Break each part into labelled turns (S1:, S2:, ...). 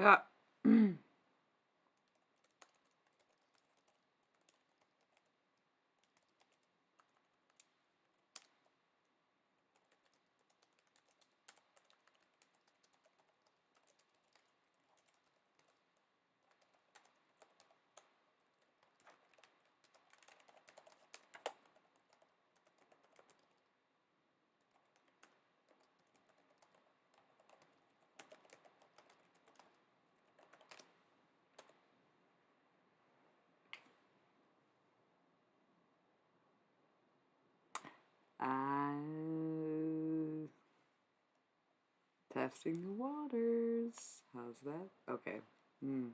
S1: Yeah. Testing the waters. How's that? Okay. Hmm.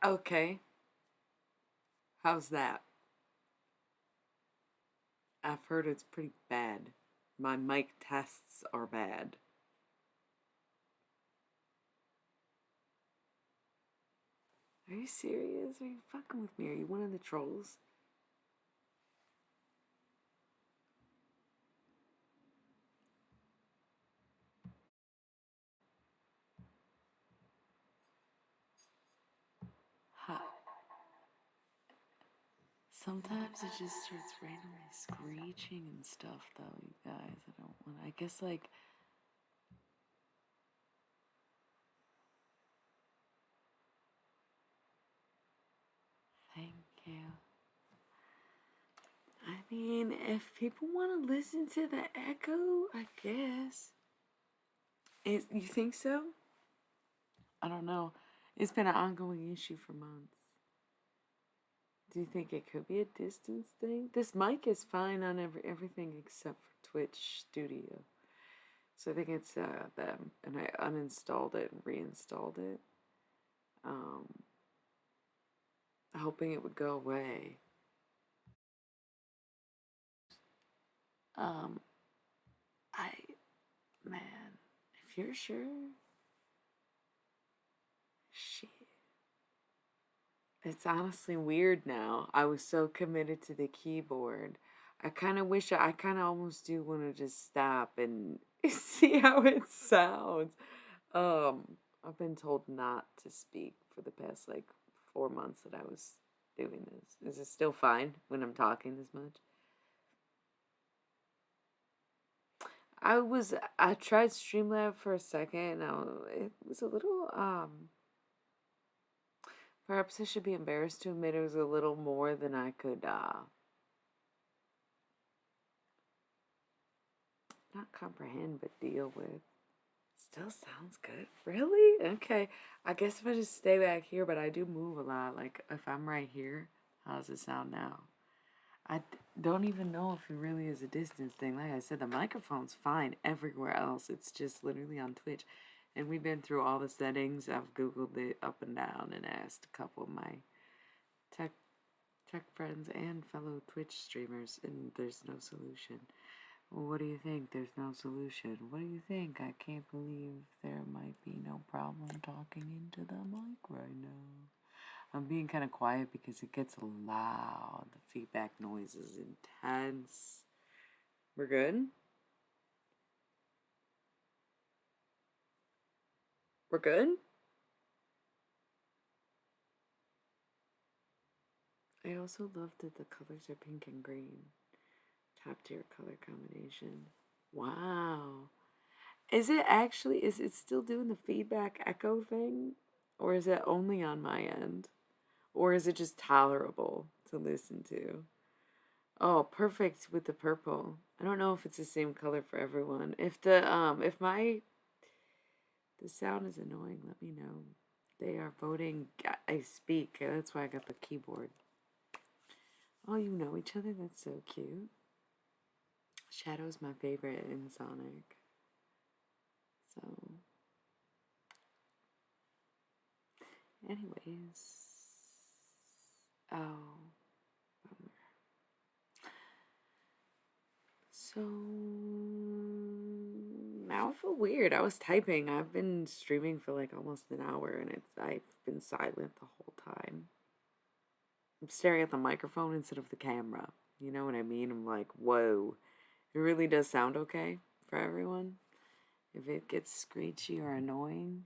S1: Okay. How's that? I've heard it's pretty bad. My mic tests are bad. Are you serious? Are you fucking with me? Are you one of the trolls? Hi. Sometimes it just starts randomly screeching and stuff, though, you guys. I don't want. I guess, like. Thank you. I mean, if people want to listen to the echo, I guess. You think so? I don't know. It's been an ongoing issue for months. Do you think it could be a distance thing? This mic is fine on everything except for Twitch Studio. So I think it's them. And I uninstalled it and reinstalled it. Hoping it would go away. Um, man, if you're sure, shit. It's honestly weird now. I was so committed to the keyboard. I kind of wish I kind of almost do want to just stop and see how it sounds. I've been told not to speak for the past like 4 months that I was doing this. Is it still fine when I'm talking this much? I tried Streamlab for a second. It was a little perhaps I should be embarrassed to admit it was a little more than I could not comprehend but deal with. Still sounds good. Really? Okay. I guess if I just stay back here, but I do move a lot. Like if I'm right here, how does it sound now? Don't even know if it really is a distance thing. Like I said, the microphone's fine everywhere else. It's just literally on Twitch. And we've been through all the settings. I've Googled it up and down and asked a couple of my tech friends and fellow Twitch streamers, and there's no solution. Well, what do you think? There's no solution. What do you think? I can't believe there might be no problem talking into the mic right now. I'm being kind of quiet because it gets loud. The feedback noise is intense. We're good? We're good? I also love that the colors are pink and green. Top tier color combination. Wow. Is it still doing the feedback echo thing? Or is it only on my end? Or is it just tolerable to listen to? Oh, perfect with the purple. I don't know if it's the same color for everyone. If the sound is annoying, let me know. They are voting I speak. That's why I got the keyboard. Oh, you know each other? That's so cute. Shadow's my favorite in Sonic. So, anyways. Oh, bummer. So now I feel weird. I was typing. I've been streaming for like almost an hour and I've been silent the whole time. I'm staring at the microphone instead of the camera. You know what I mean? I'm like, whoa. It really does sound okay for everyone. If it gets screechy or annoying,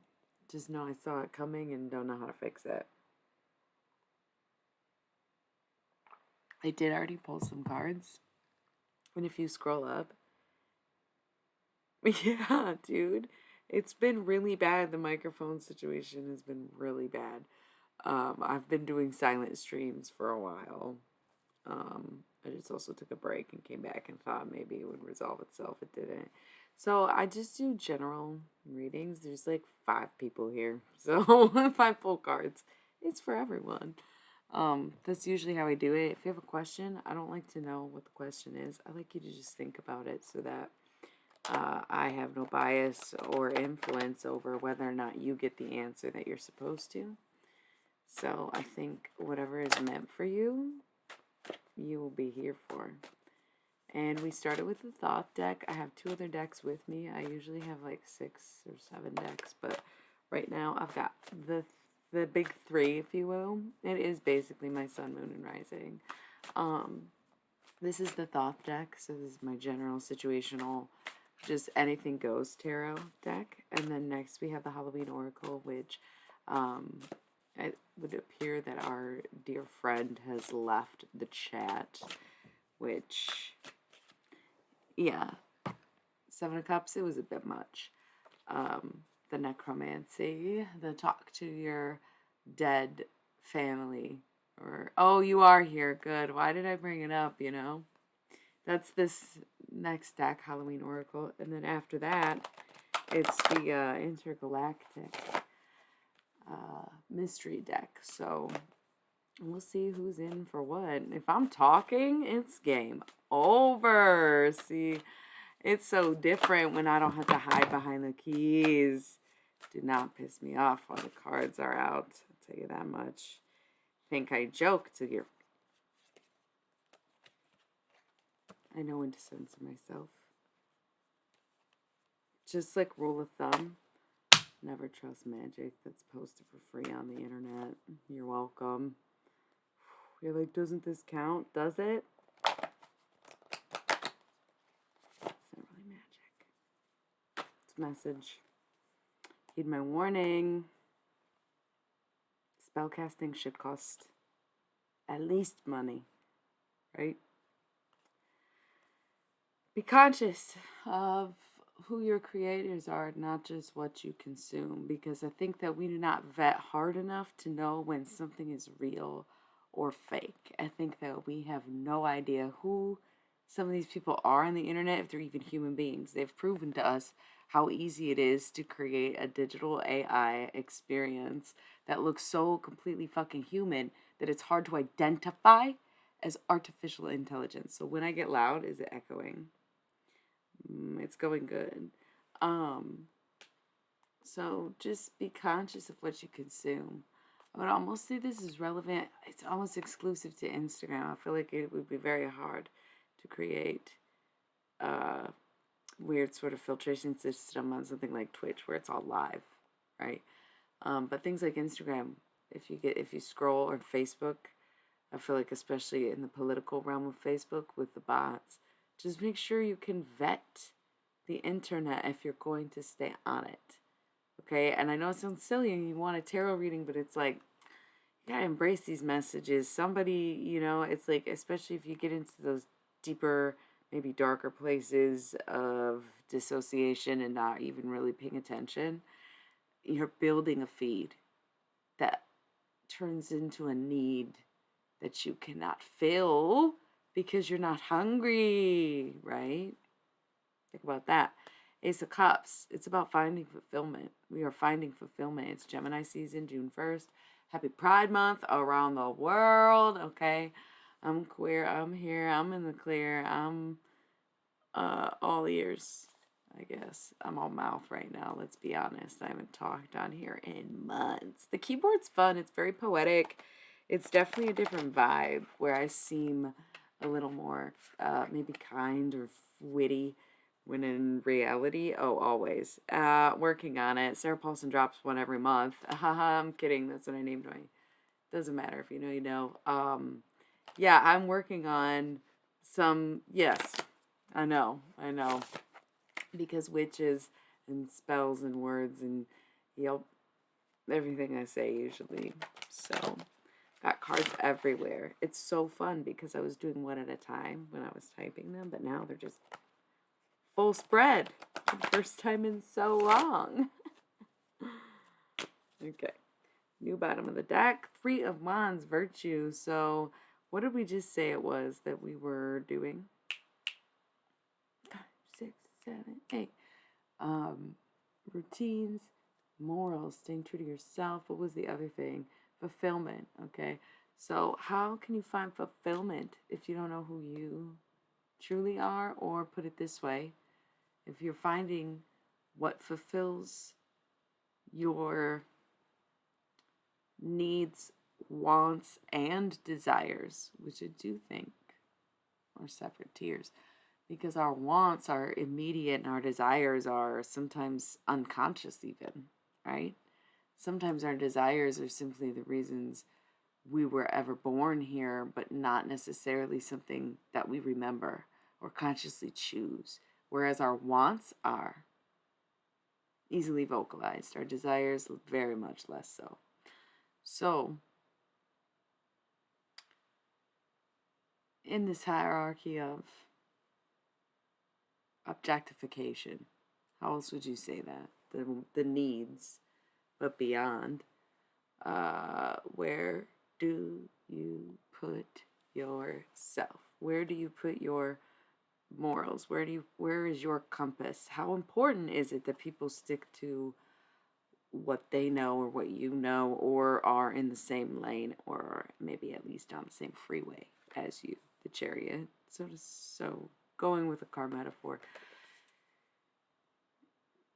S1: just know I saw it coming and don't know how to fix it. I did already pull some cards. And if you scroll up, yeah, dude, it's been really bad. The microphone situation has been really bad. I've been doing silent streams for a while. I just also took a break and came back and thought maybe it would resolve itself. It didn't. So I just do general readings. There's like 5 people here, so 5 full cards. It's for everyone. That's usually how I do it. If you have a question, I don't like to know what the question is. I like you to just think about it so that I have no bias or influence over whether or not you get the answer that you're supposed to. So I think whatever is meant for you, you will be here for. And we started with the Thoth deck. I have 2 other decks with me. I usually have like 6 or 7 decks, but right now I've got the big 3, if you will. It is basically my sun, moon, and rising. This is the Thoth deck, so this is my general situational, just anything goes tarot deck. And then next we have the Halloween Oracle, which it would appear that our dear friend has left the chat, which, yeah, 7 of Cups, it was a bit much. The necromancy, the talk to your dead family, or, oh, you are here, good, why did I bring it up, you know? That's this next deck, Halloween Oracle, and then after that, it's the Intergalactic Mystery deck, so we'll see who's in for what. If I'm talking, it's game over. See, it's so different when I don't have to hide behind the keys. Do not piss me off while the cards are out. I'll tell you that much. Think I joke till you're... I know when to censor myself. Just like rule of thumb, never trust magic that's posted for free on the internet. You're welcome. You're like, doesn't this count? Does it? It's not really magic. It's a message. Heed my warning. Spellcasting should cost at least money, right? Be conscious of who your creators are, not just what you consume, because I think that we do not vet hard enough to know when something is real or fake. I think that we have no idea who some of these people are on the internet, if they're even human beings. They've proven to us how easy it is to create a digital AI experience that looks so completely fucking human that it's hard to identify as artificial intelligence. So when I get loud, is it echoing? It's going good. So just be conscious of what you consume. I would almost say this is relevant. It's almost exclusive to Instagram. I feel like it would be very hard to create a weird sort of filtration system on something like Twitch where it's all live, right? But things like Instagram, if you scroll, or Facebook, I feel like especially in the political realm of Facebook with the bots, just make sure you can vet the internet if you're going to stay on it. Okay, and I know it sounds silly and you want a tarot reading, but it's like, you gotta embrace these messages. Somebody, it's like, especially if you get into those deeper, maybe darker places of dissociation and not even really paying attention, you're building a feed that turns into a need that you cannot fill because you're not hungry, right? Think about that. Ace of Cups. It's about finding fulfillment. We are finding fulfillment. It's Gemini season, June 1st. Happy Pride Month around the world, okay? I'm queer. I'm here. I'm in the clear. I'm all ears, I guess. I'm all mouth right now, let's be honest. I haven't talked on here in months. The keyboard's fun. It's very poetic. It's definitely a different vibe where I seem a little more maybe kind or witty, when in reality, oh, always. Working on it. Sarah Paulson drops one every month. Haha, I'm kidding. That's what I named my... Doesn't matter. If you know, you know. Yeah, I'm working on some... Yes, I know. Because witches and spells and words and, everything I say usually. So, got cards everywhere. It's so fun because I was doing one at a time when I was typing them, but now they're just full spread. First time in so long. Okay. New bottom of the deck. 3 of Wands, Virtue. So, what did we just say it was that we were doing? 5, 6, 7, 8. Routines, morals, staying true to yourself. What was the other thing? Fulfillment. Okay. So, how can you find fulfillment if you don't know who you truly are? Or put it this way, if you're finding what fulfills your needs wants and desires, which I do think are separate tiers, because our wants are immediate and our desires are sometimes unconscious, even, right? Sometimes our desires are simply the reasons we were ever born here, but not necessarily something that we remember or consciously choose. Whereas our wants are easily vocalized, our desires very much less so. So, in this hierarchy of objectification, how else would you say that? The needs, but beyond, where do you put yourself? Where do you put your morals? Where is your compass? How important is it that people stick to what they know or what you know, or are in the same lane, or maybe at least on the same freeway as you, the chariot? So going with a car metaphor,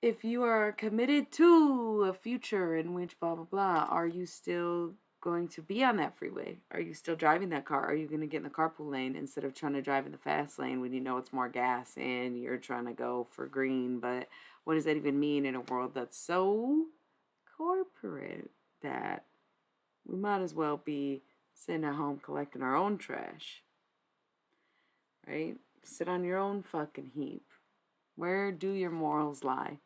S1: if you are committed to a future in which blah blah blah, are you still going to be on that freeway? Are you still driving that car? Are you going to get in the carpool lane instead of trying to drive in the fast lane when you know it's more gas and you're trying to go for green? But what does that even mean in a world that's so corporate that we might as well be sitting at home collecting our own trash, right? Sit on your own fucking heap. Where do your morals lie?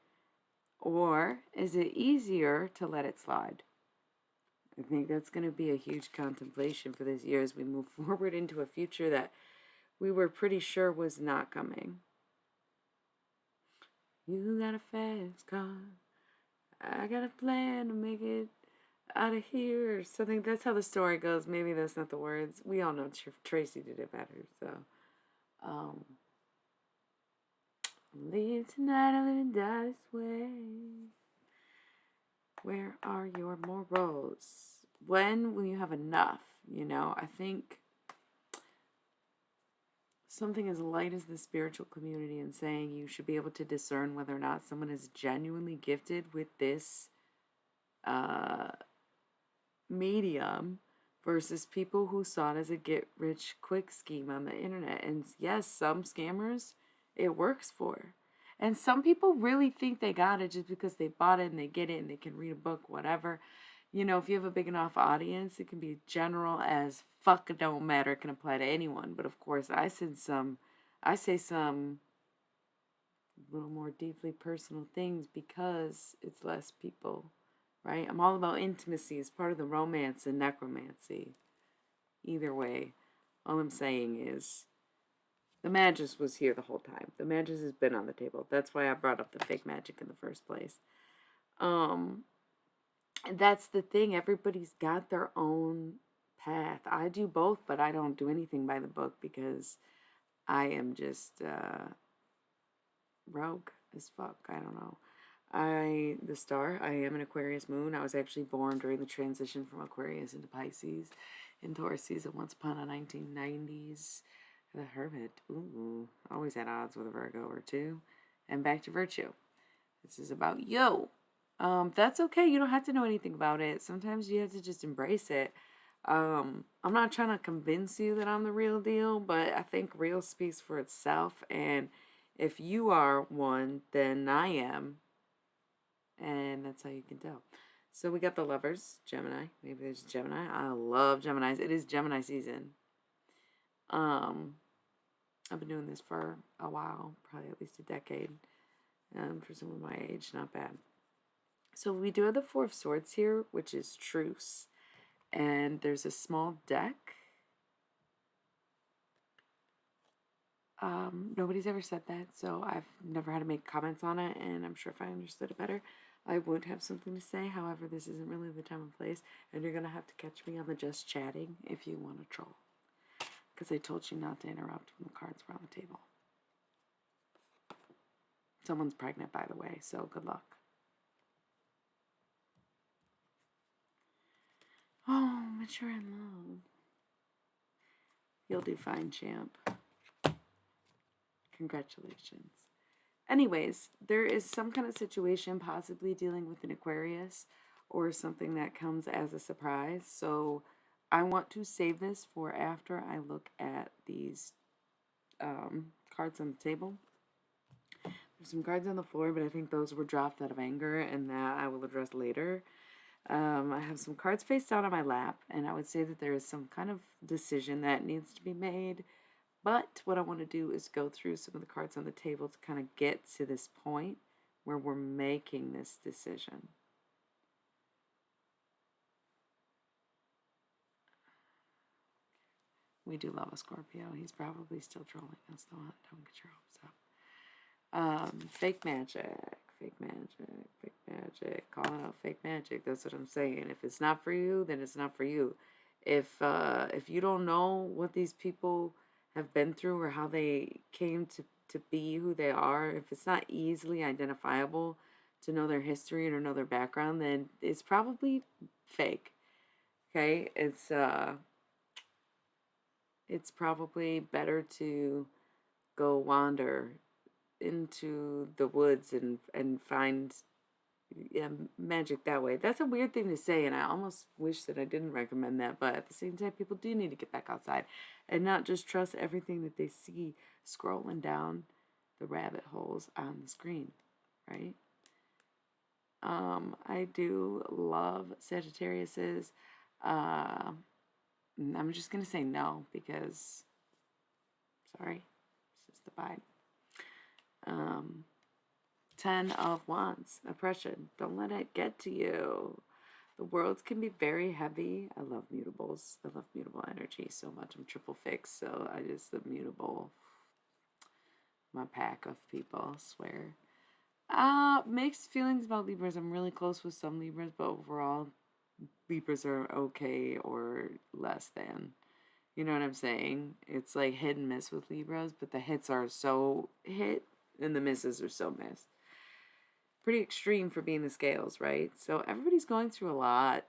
S1: Or is it easier to let it slide? I think that's going to be a huge contemplation for this year as we move forward into a future that we were pretty sure was not coming. You got a fast car. I got a plan to make it out of here or something. That's how the story goes. Maybe that's not the words. We all know Tracy did it better. So, leave tonight and live and die this way. Where are your morals? When will you have enough? You know, I think something as light as the spiritual community and saying you should be able to discern whether or not someone is genuinely gifted with this medium versus people who saw it as a get-rich-quick scheme on the internet. And yes, some scammers, it works for. And some people really think they got it just because they bought it and they get it and they can read a book, whatever. You know, if you have a big enough audience, it can be general as fuck, it don't matter. It can apply to anyone. But of course, I say some little more deeply personal things because it's less people, right? I'm all about intimacy as part of the romance and necromancy. Either way, all I'm saying is the Magus was here the whole time. The Magus has been on the table. That's why I brought up the fake magic in the first place. That's the thing. Everybody's got their own path. I do both, but I don't do anything by the book because I am just rogue as fuck. I don't know. The star, I am an Aquarius moon. I was actually born during the transition from Aquarius into Pisces in Taurus season once upon a 1990s. The Hermit. Ooh, always at odds with a Virgo or two. And back to virtue. This is about you. That's okay. You don't have to know anything about it. Sometimes you have to just embrace it. I'm not trying to convince you that I'm the real deal, but I think real speaks for itself. And if you are one, then I am. And that's how you can tell. So we got the Lovers, Gemini. Maybe there's Gemini. I love Geminis. It is Gemini season. I've been doing this for a while, probably at least a decade. For someone my age, not bad. So we do have the Four of Swords here, which is truce. And there's a small deck. Nobody's ever said that, so I've never had to make comments on it, and I'm sure if I understood it better, I would have something to say. However, this isn't really the time and place, and you're going to have to catch me on the just chatting if you want to troll. Because I told you not to interrupt when the cards were on the table. Someone's pregnant, by the way, so good luck. Oh, mature in love. You'll do fine, champ. Congratulations. Anyways, there is some kind of situation possibly dealing with an Aquarius or something that comes as a surprise. So I want to save this for after I look at these cards on the table. There's some cards on the floor, but I think those were dropped out of anger, and that I will address later. I have some cards face down on my lap, and I would say that there is some kind of decision that needs to be made. But what I want to do is go through some of the cards on the table to kind of get to this point where we're making this decision. We do love a Scorpio. He's probably still trolling us, though. Don't get your hopes up. Fake magic. Fake magic. Fake magic. Calling out fake magic. That's what I'm saying. If it's not for you, then it's not for you. If you don't know what these people have been through or how they came to be who they are, if it's not easily identifiable to know their history or know their background, then it's probably fake. Okay? It's probably better to go wander into the woods and find magic that way. That's a weird thing to say, and I almost wish that I didn't recommend that, but at the same time, people do need to get back outside and not just trust everything that they see scrolling down the rabbit holes on the screen, right? I do love Sagittarius's. I'm just going to say no because, sorry, it's just the vibe. 10 of Wands, oppression. Don't let it get to you. The worlds can be very heavy. I love mutables. I love mutable energy so much. I'm triple fixed, so I just, the mutable, my pack of people, I swear. Mixed feelings about Libras. I'm really close with some Libras, but overall, Libras are okay or less than. You know what I'm saying? It's like hit and miss with Libras, but the hits are so hit and the misses are so miss. Pretty extreme for being the scales, right? So everybody's going through a lot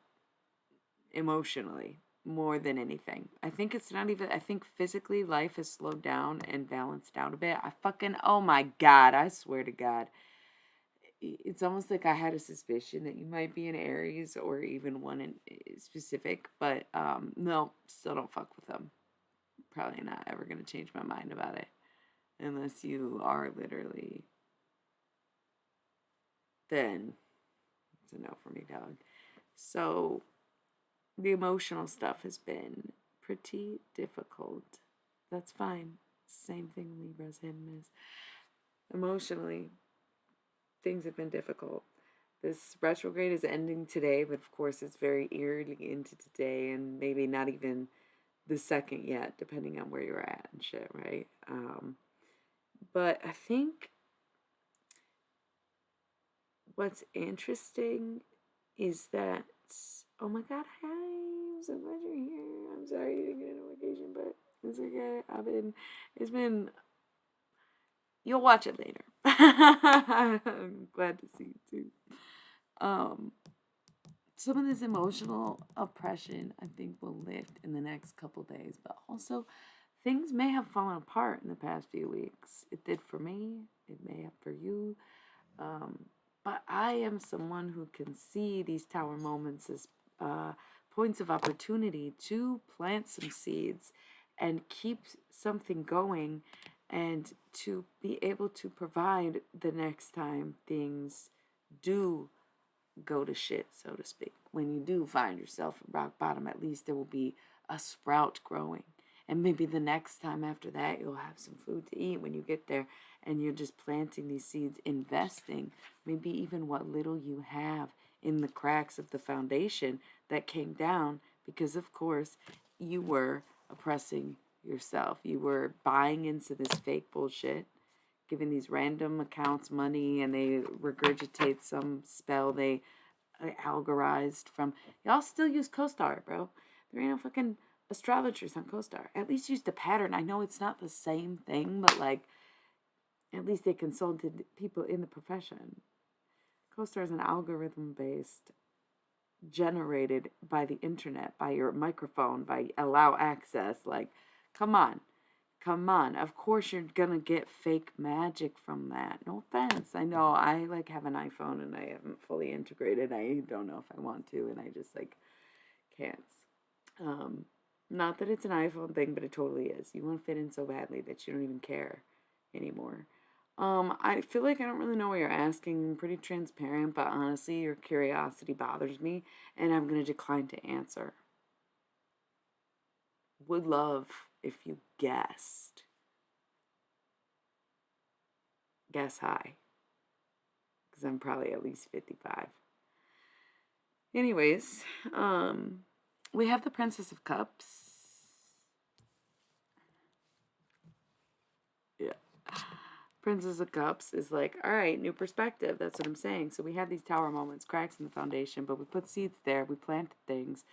S1: emotionally more than anything. I think it's not even, I think physically life has slowed down and balanced out a bit. Oh my God, I swear to God. It's almost like I had a suspicion that you might be an Aries or even one in specific, but no, still don't fuck with them. Probably not ever going to change my mind about it unless you are literally, then it's a no for me, dog. So the emotional stuff has been pretty difficult. That's fine. Same thing Libras hit and miss. Emotionally, things have been difficult. This retrograde is ending today, but of course it's very eerily into today and maybe not even the second yet, depending on where you're at and shit, right? But I think what's interesting is that, oh my God, hi, I'm so glad you're here. I'm sorry you didn't get a notification, but it's okay. It's been, you'll watch it later. I'm glad to see you too. Some of this emotional oppression, I think, will lift in the next couple days, but also things may have fallen apart in the past few weeks. It did for me, it may have for you. But I am someone who can see these tower moments as points of opportunity to plant some seeds and keep something going and to be able to provide the next time things do go to shit, so to speak. When you do find yourself at rock bottom, at least there will be a sprout growing. And maybe the next time after that, you'll have some food to eat when you get there. And you're just planting these seeds, investing maybe even what little you have in the cracks of the foundation that came down because, of course, you were oppressing yourself. You were buying into this fake bullshit, giving these random accounts money, and they regurgitate some spell they algorized from. Y'all still use CoStar, bro. There ain't no fucking astrologers on CoStar. At least use the pattern. I know it's not the same thing, but like, at least they consulted people in the profession. CoStar is an algorithm based, generated by the internet, by your microphone, by allow access. Like, come on. Come on. Of course you're gonna get fake magic from that. No offense. I know I like have an iPhone and I haven't fully integrated. I don't know if I want to and I just like can't. Um Not that it's an iPhone thing, but it totally is. You want to fit in so badly that you don't even care anymore. I feel like I don't really know what you're asking. I'm pretty transparent, but honestly, your curiosity bothers me, and I'm gonna decline to answer. Would love if you guessed. Guess high, because I'm probably at least 55. Anyways, we have the Princess of Cups. Yeah. Princess of Cups is like, all right, new perspective. That's what I'm saying. So we have these tower moments, cracks in the foundation, but we put seeds there. We planted things.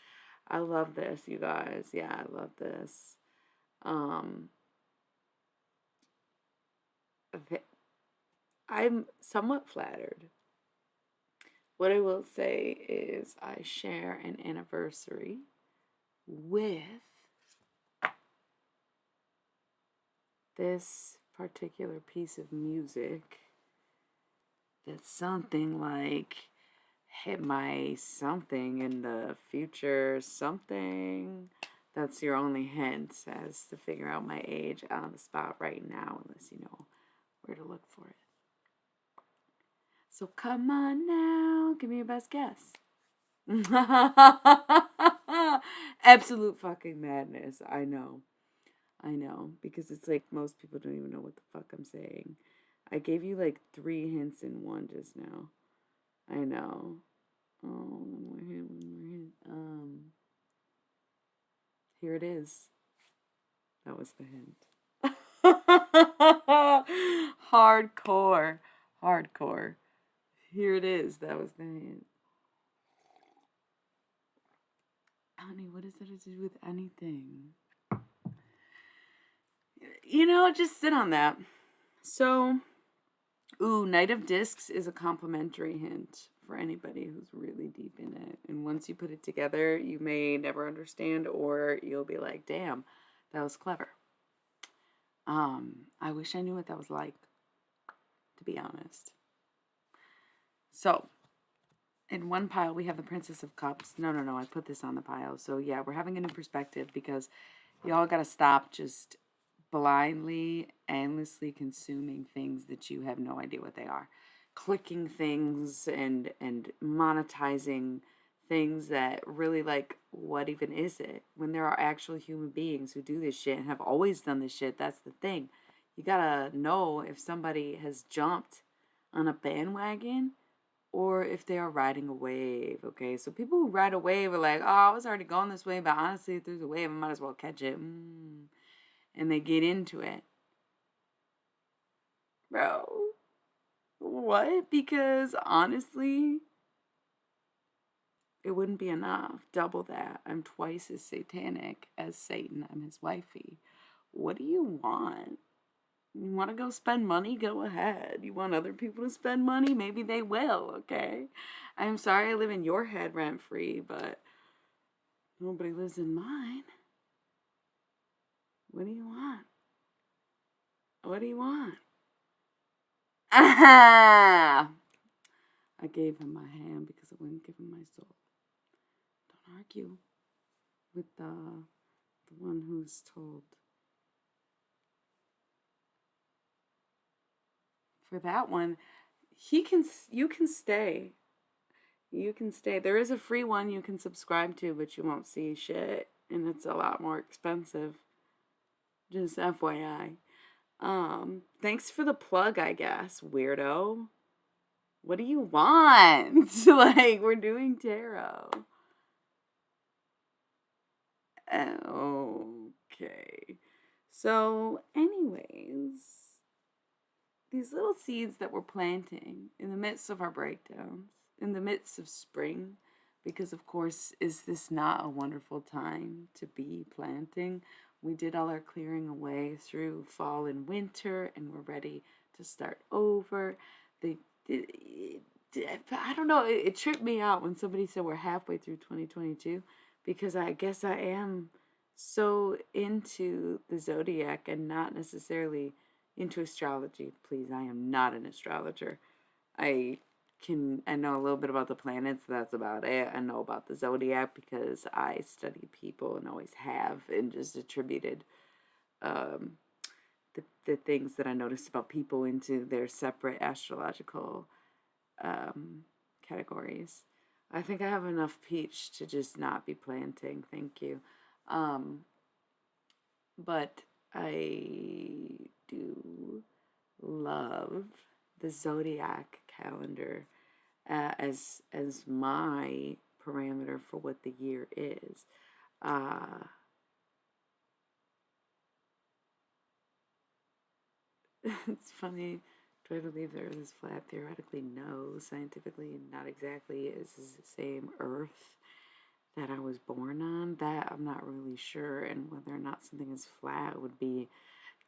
S1: I love this, you guys. Yeah, I love this. Um, I'm somewhat flattered. What I will say is I share an anniversary with this particular piece of music that's something like hit my something in the future, something. That's your only hint as to figure out my age on the spot right now, unless you know where to look for it. So come on now, give me your best guess. Absolute fucking madness. I know. Because it's like most people don't even know what the fuck I'm saying. I gave you like 3 hints in one just now. I know. Oh, one more hint. Here it is. That was the hint. Hardcore. Hardcore. Here it is. That was the hint. Honey, what does that have to do with anything? Just sit on that. So, Knight of Discs is a complimentary hint for anybody who's really deep in it. And once you put it together, you may never understand, or you'll be like, damn, that was clever. I wish I knew what that was like, to be honest. So, in one pile, we have the Princess of Cups. No, I put this on the pile. So, yeah, we're having a new perspective because y'all got to stop just blindly, endlessly consuming things that you have no idea what they are. Clicking things and monetizing things that really, like, what even is it? When there are actual human beings who do this shit and have always done this shit, that's the thing. You gotta know if somebody has jumped on a bandwagon or if they are riding a wave, okay? So people who ride a wave are like, oh, I was already going this way, but honestly, if there's a wave, I might as well catch it. And they get into it. Bro, what? Because honestly, it wouldn't be enough. Double that. I'm twice as satanic as Satan. I'm his wifey. What do you want? You want to go spend money? Go ahead. You want other people to spend money? Maybe they will, okay? I'm sorry I live in your head rent free, but nobody lives in mine. What do you want? What do you want? Ah! I gave him my hand because I wouldn't give him my soul. Don't argue with the one who's told. For that one, you can stay. You can stay. There is a free one you can subscribe to, but you won't see shit, and it's a lot more expensive. Just FYI. Thanks for the plug, I guess, weirdo. What do you want? Like, we're doing tarot. Okay. So, anyways, these little seeds that we're planting in the midst of our breakdowns, in the midst of spring, because of course, is this not a wonderful time to be planting? We did all our clearing away through fall and winter, and we're ready to start over. I don't know, it tripped me out when somebody said we're halfway through 2022, because I guess I am so into the zodiac and not necessarily into astrology. Please, I am not an astrologer. I I know a little bit about the planets, that's about it. I know about the zodiac because I study people and always have, and just attributed um, the things that I noticed about people into their separate astrological um, categories. I think I have enough peach to just not be planting. Thank you. Um, but I do love the zodiac calendar as my parameter for what the year is. Uh, it's funny. Do I believe the Earth is flat? Theoretically, no. Scientifically, not exactly. Is the same Earth that I was born on? That I'm not really sure, and whether or not something is flat would be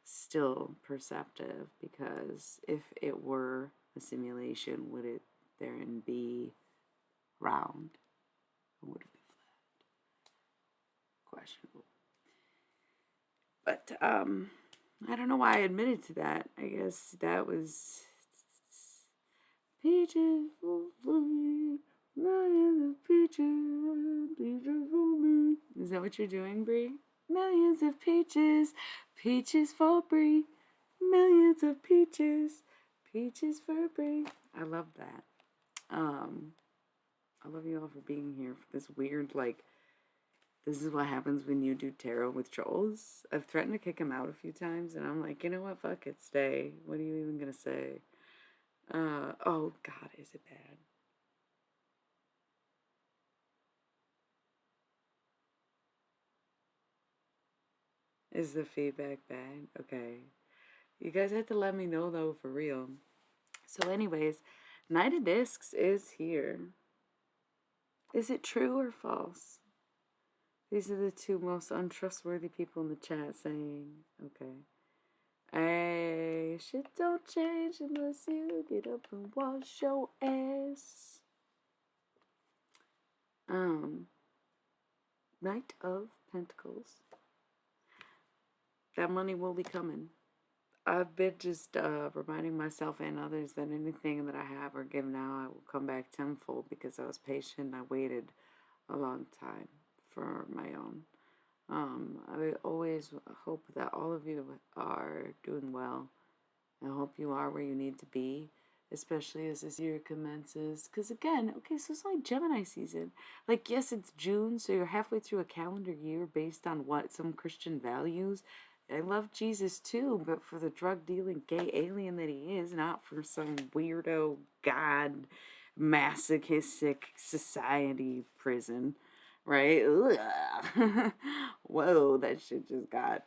S1: still perceptive, because if it were a simulation, would it therein be round, or would it be flat? Questionable. But I don't know why I admitted to that. I guess that was peaches for me, millions of peaches, peaches for me. Is that what you're doing, Brie? Millions of peaches, peaches for Brie, millions of peaches, peaches for Brie. I love that. Um, I love you all for being here for this weird, like, this is what happens when you do tarot with trolls. I've threatened to kick him out a few times, and I'm like, you know what? Fuck it, stay. What are you even gonna say? Oh God, is it bad? Is the feedback bad? Okay. You guys have to let me know though, for real. So, anyways, Knight of Discs is here. Is it true or false? These are the two most untrustworthy people in the chat saying, okay. Hey, shit don't change unless you get up and wash your ass. Knight of Pentacles. That money will be coming. I've been just reminding myself and others that anything that I have or give now, I will come back tenfold, because I was patient. I waited a long time for my own. I always hope that all of you are doing well. I hope you are where you need to be, especially as this year commences. Because again, okay, so it's like Gemini season. Like, yes, it's June, so you're halfway through a calendar year based on what? Some Christian values. I love Jesus too, but for the drug dealing gay alien that he is, not for some weirdo God masochistic society prison, right? Whoa, that shit just got.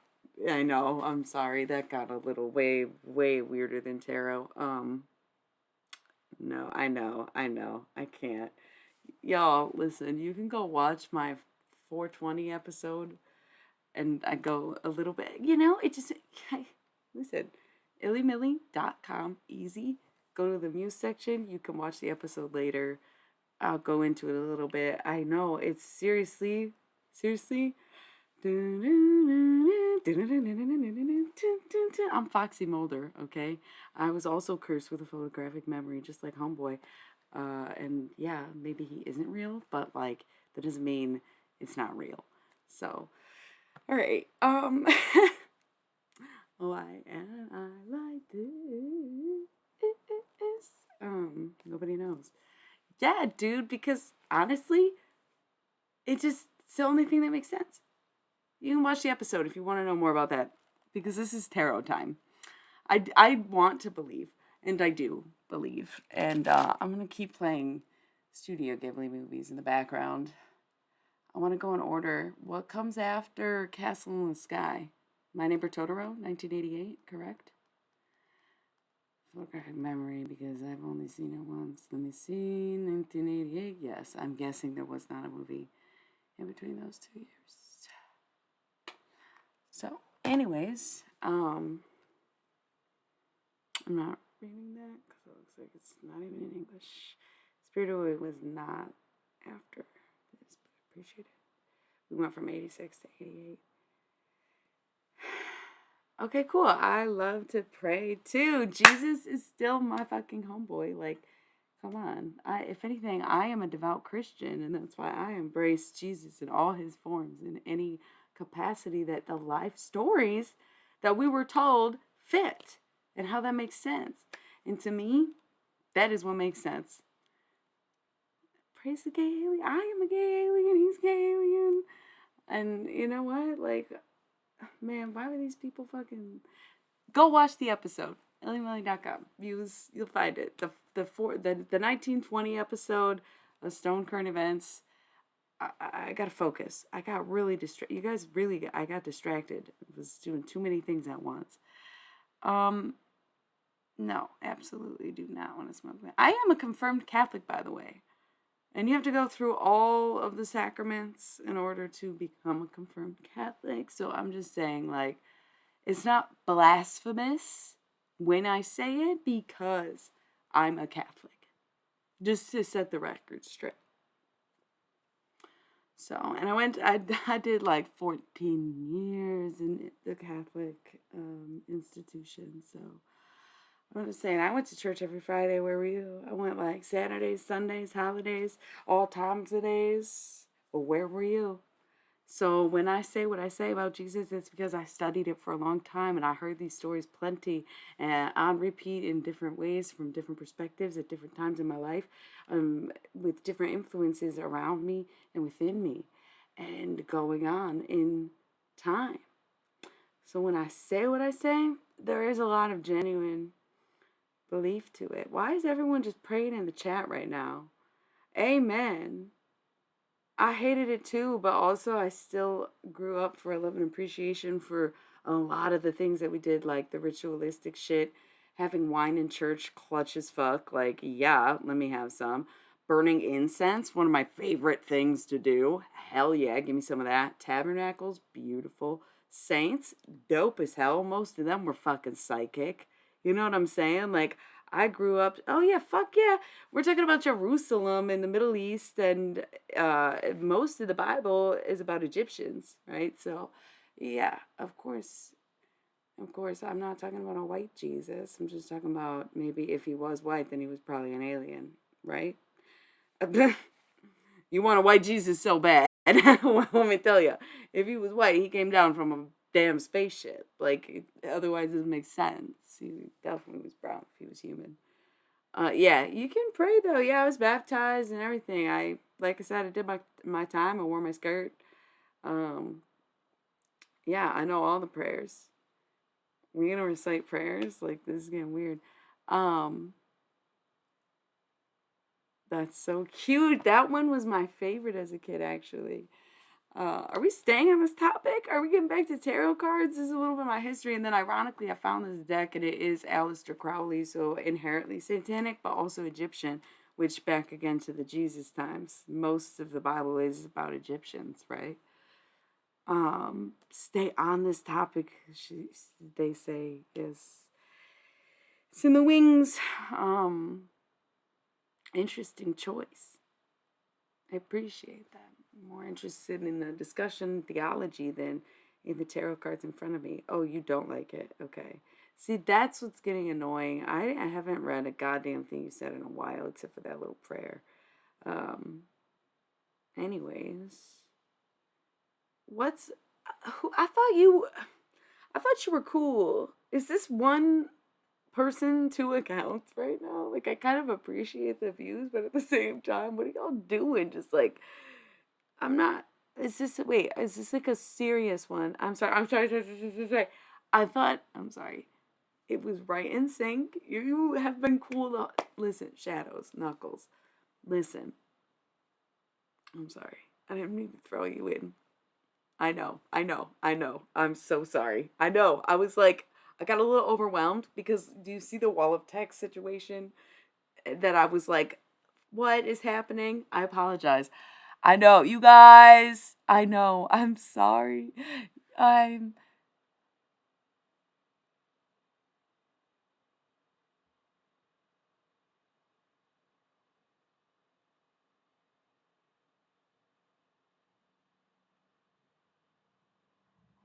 S1: I know. I'm sorry. That got a little way weirder than tarot. No, I know. I can't. Y'all, listen. You can go watch my 420 episode, and I go a little bit. It just. Listen, illymilly.com. Easy. Go to the muse section. You can watch the episode later. I'll go into it a little bit. I know it's seriously. I'm Foxy Mulder, okay? I was also cursed with a photographic memory, just like Homeboy. And yeah, maybe he isn't real, but like, that doesn't mean it's not real. So, all right. Why am I like this? Nobody knows. Yeah, dude, because honestly, it's the only thing that makes sense. You can watch the episode if you want to know more about that, because this is tarot time. I want to believe, and I do believe, and I'm going to keep playing Studio Ghibli movies in the background. I want to go in order. What comes after Castle in the Sky? My Neighbor Totoro, 1988, correct? Photographic memory, because I've only seen it once. Let me see, 1988. Yes, I'm guessing there was not a movie in between those 2 years. So, anyways, I'm not reading that because it looks like it's not even in English. Spirit Away was not after this, but I appreciate it. We went from 86 to 88. Okay, cool. I love to pray too. Jesus is still my fucking homeboy. Like, come on. If anything, I am a devout Christian, and that's why I embrace Jesus in all his forms, in any capacity that the life stories that we were told fit, and how that makes sense. And to me, that is what makes sense. Praise the gay alien. I am a gay alien. He's gay alien. And you know what? Like, man, why were these people fucking? Go watch the episode. AlienMelly.com. You'll find it. The 1920 episode of Stone Current Events. I gotta focus. I got really distracted. You guys really, I got distracted. I was doing too many things at once. Um, no, absolutely do not want to smoke that. I am a confirmed Catholic, by the way. And you have to go through all of the sacraments in order to become a confirmed Catholic. So I'm just saying, like, it's not blasphemous when I say it because I'm a Catholic. Just to set the record straight. So, and I did like 14 years in the Catholic institution. So, I'm just saying, I went to church every Friday. Where were you? I went like Saturdays, Sundays, holidays, all times of days. But where were you? So when I say what I say about Jesus, it's because I studied it for a long time and I heard these stories plenty and on repeat in different ways from different perspectives at different times in my life, with different influences around me and within me and going on in time. So when I say what I say, there is a lot of genuine belief to it. Why is everyone just praying in the chat right now? Amen. I hated it too, but also I still grew up for a love and appreciation for a lot of the things that we did, like the ritualistic shit, having wine in church, clutch as fuck. Like, yeah, let me have some. Burning incense, one of my favorite things to do. Hell yeah, give me some of that. Tabernacles, beautiful. Saints, dope as hell. Most of them were fucking psychic. You know what I'm saying? Like, I grew up, oh yeah, fuck yeah. We're talking about Jerusalem in the Middle East, and most of the Bible is about Egyptians, right? So, yeah, of course, I'm not talking about a white Jesus. I'm just talking about maybe if he was white, then he was probably an alien, right? You want a white Jesus so bad. Well, let me tell you, if he was white, he came down from a damn spaceship. Like, otherwise, it doesn't make sense. He definitely was brown if he was human. Yeah, you can pray though. Yeah, I was baptized and everything. Like I said, I did my time. I wore my skirt. Um, yeah, I know all the prayers. We're gonna recite prayers. Like, this is getting weird. Um, that's so cute. That one was my favorite as a kid, actually. Are we staying on this topic? Are we getting back to tarot cards? This is a little bit of my history, and then ironically, I found this deck, and it is Aleister Crowley, so inherently satanic, but also Egyptian, which back again to the Jesus times. Most of the Bible is about Egyptians, right? Stay on this topic. They say is it's in the wings. Interesting choice. I appreciate that. I'm more interested in the discussion theology than in the tarot cards in front of me. Oh, you don't like it? Okay. See, that's what's getting annoying. I haven't read a goddamn thing you said in a while, except for that little prayer. Um. Anyways, what's who? I thought you were cool. Is this one person, two accounts right now? Like, I kind of appreciate the views, but at the same time, what are y'all doing? Just like, I'm not. Is this wait? Is this like a serious one? I'm sorry. I'm sorry. Sorry. I thought. I'm sorry. It was right in sync. You have been cool. Listen, Shadows, Knuckles. Listen. I'm sorry. I didn't mean to throw you in. I know. I know. I know. I'm so sorry. I know. I was like, I got a little overwhelmed because do you see the wall of text situation that I was like, what is happening? I apologize. I know, you guys. I know. I'm sorry. I'm.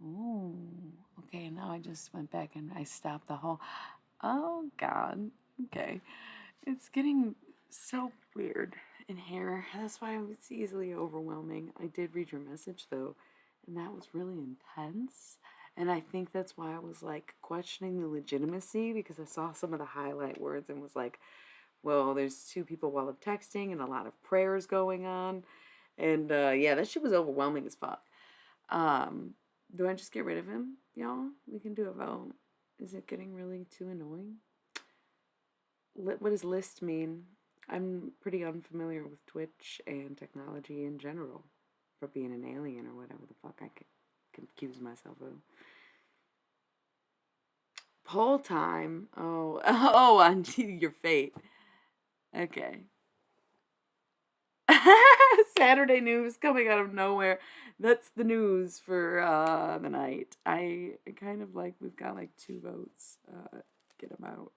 S1: Oh, Okay, now I just went back and I stopped the whole. Oh, God. Okay. It's getting so weird in here. That's why it's easily overwhelming. I did read your message, though, and that was really intense. And I think that's why I was like questioning the legitimacy because I saw some of the highlight words and was like, well, there's two people while I'm texting and a lot of prayers going on. And yeah, that shit was overwhelming as fuck. Um, do I just get rid of him, y'all? We can do a vote. Is it getting really too annoying? What does list mean? I'm pretty unfamiliar with Twitch and technology in general for being an alien or whatever the fuck I can accuse myself of. Poll time. Oh, oh, on your fate. Okay. Saturday news coming out of nowhere. That's the news for the night. I kind of like we've got like 2 votes. Get them out.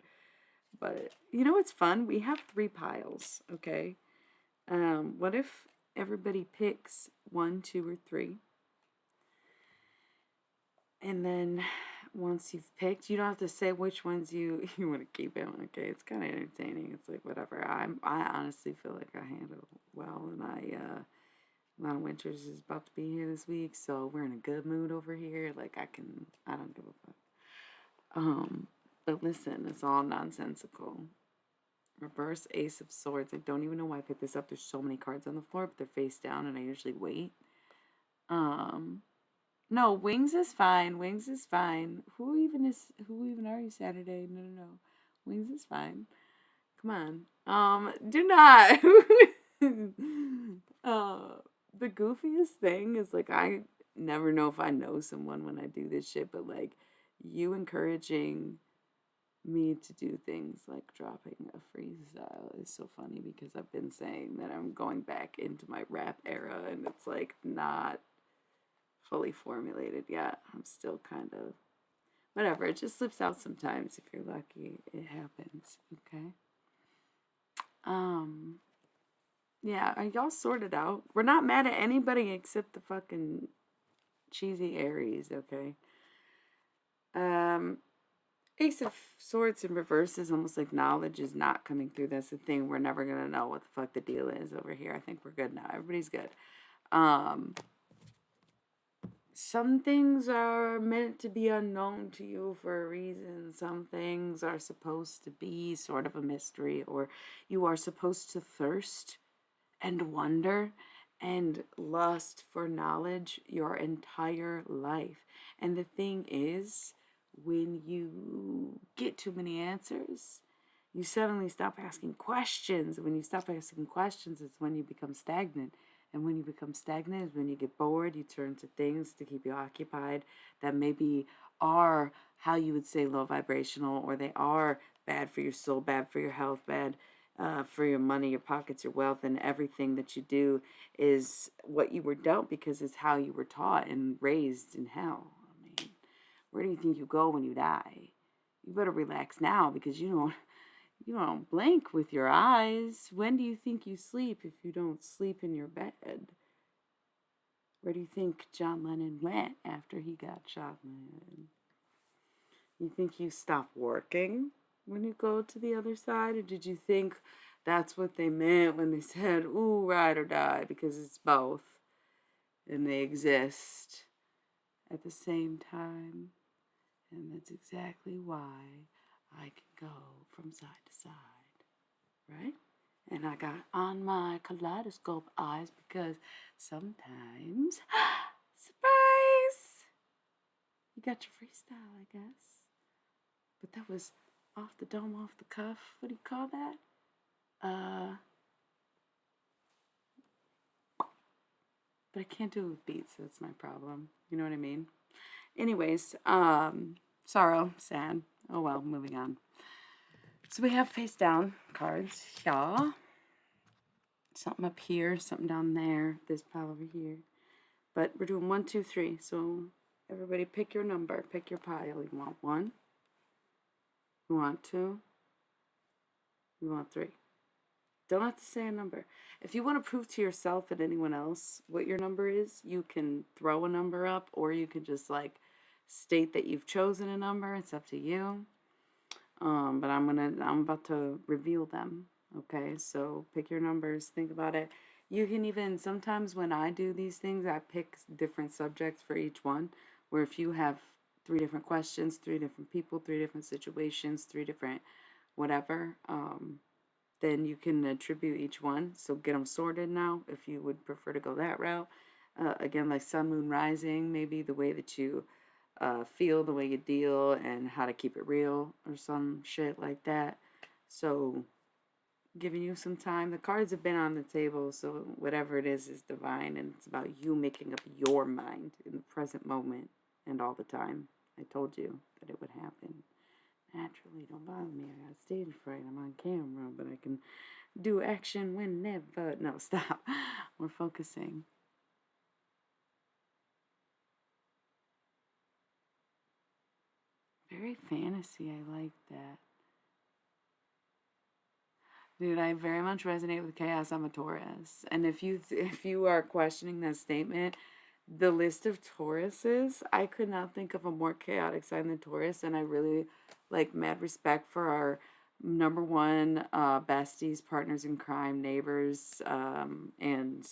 S1: But you know what's fun? We have 3 piles. Okay. What if everybody picks 1, 2, or 3, and then once you've picked, you don't have to say which ones you want to keep in. Okay, it's kind of entertaining. It's like whatever. I honestly feel like I handle well, and Lana Winters is about to be here this week, so we're in a good mood over here. Like I don't give a fuck. But listen, it's all nonsensical. Reverse Ace of Swords. I don't even know why I picked this up. There's so many cards on the floor, but they're face down, and I usually wait. No, Wings is fine. Wings is fine. Who even are you Saturday? No, no, no. Wings is fine. Come on. Do not. The goofiest thing is like I never know if I know someone when I do this shit, but like you encouraging me to do things like dropping a freestyle is so funny because I've been saying that I'm going back into my rap era and it's like not fully formulated yet. I'm still kind of whatever. It just slips out sometimes. If you're lucky, it happens. Okay. Um. Yeah. Are y'all sorted out? We're not mad at anybody except the fucking cheesy Aries. Okay. Um. Ace of Swords in reverse is almost like knowledge is not coming through. That's the thing. We're never gonna know what the fuck the deal is over here. I think we're good now. Everybody's good. Um. Some things are meant to be unknown to you for a reason. Some things are supposed to be sort of a mystery, or you are supposed to thirst and wonder and lust for knowledge your entire life. And the thing is, when you get too many answers, you suddenly stop asking questions. When you stop asking questions, it's when you become stagnant. And when you become stagnant is when you get bored, you turn to things to keep you occupied that maybe are how you would say low vibrational, or they are bad for your soul, bad for your health, bad for your money, your pockets, your wealth, and everything that you do is what you were dealt because it's how you were taught and raised in hell. I mean, where do you think you go when you die? You better relax now because you don't blink with your eyes. When do you think you sleep if you don't sleep in your bed? Where do you think John Lennon went after he got shot in the head? You think you stop working when you go to the other side? Or did you think that's what they meant when they said, ooh, ride or die? Because it's both. And they exist at the same time. And that's exactly why I can go from side to side. Right? And I got on my kaleidoscope eyes because sometimes, surprise, you got your freestyle, I guess. But that was off the dome, off the cuff. What do you call that? But I can't do it with beats. So that's my problem. You know what I mean? Anyways, sorrow, sad. Oh well, moving on. So we have face down cards, y'all. Something up here, something down there, this pile over here. But we're doing 1, 2, 3. So everybody pick your number, pick your pile. You want 1? You want 2? You want 3? Don't have to say a number. If you want to prove to yourself and anyone else what your number is, you can throw a number up, or you can just like state that you've chosen a number. It's up to you. But I'm about to reveal them. Okay, so pick your numbers, think about it. You can even, sometimes when I do these things, I pick different subjects for each one. Where if you have three different questions, three different people, three different situations, three different whatever, then you can attribute each one. So get them sorted now if you would prefer to go that route. Again, like sun, moon, rising, maybe the way that you feel, the way you deal, and how to keep it real or some shit like that. So, giving you some time. The cards have been on the table, so whatever it is divine, and it's about you making up your mind in the present moment and all the time. I told you that it would happen. Naturally, don't bother me. I got stage fright. I'm on camera, but I can do action whenever. No, stop. We're focusing. Very fantasy. I like that. Dude, I very much resonate with chaos. I'm a Taurus, and if you are questioning that statement, the list of Tauruses, I could not think of a more chaotic sign than Taurus, and I really like mad respect for our number one besties, partners in crime, neighbors, and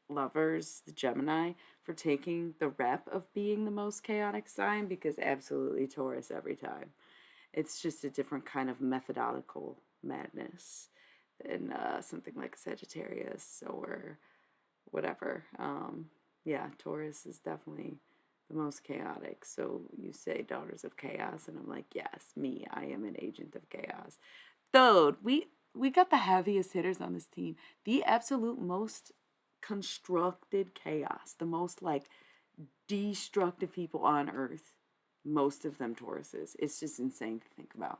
S1: lovers, the Gemini, for taking the rep of being the most chaotic sign because absolutely Taurus every time. It's just a different kind of methodological madness than something like Sagittarius or whatever. Yeah, Taurus is definitely the most chaotic. So you say Daughters of Chaos, and I'm like, yes, me. I am an agent of chaos. Dude, we got the heaviest hitters on this team. The absolute most constructed chaos. The most like destructive people on earth. Most of them Tauruses. It's just insane to think about.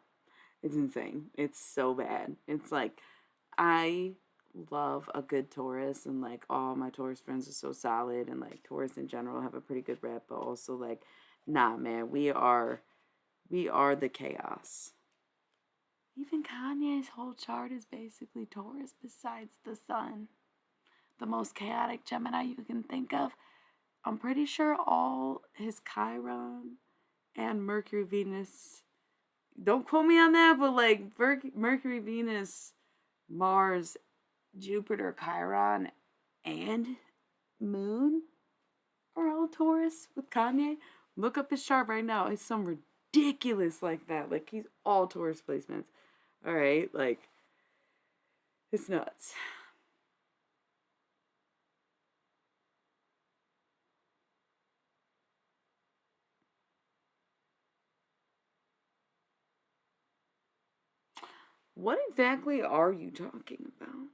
S1: It's insane. It's so bad. It's like I love a good Taurus, and like all my Taurus friends are so solid, and like Taurus in general have a pretty good rep, but also like nah man, we are the chaos. Even Kanye's whole chart is basically Taurus besides the sun. The most chaotic Gemini you can think of. I'm pretty sure all his Chiron and Mercury Venus, don't quote me on that, but like Mercury Venus, Mars, Jupiter, Chiron, and Moon are all Taurus with Kanye. Look up his chart right now. It's some ridiculous like that. Like he's all Taurus placements. All right, like it's nuts. What exactly are you talking about?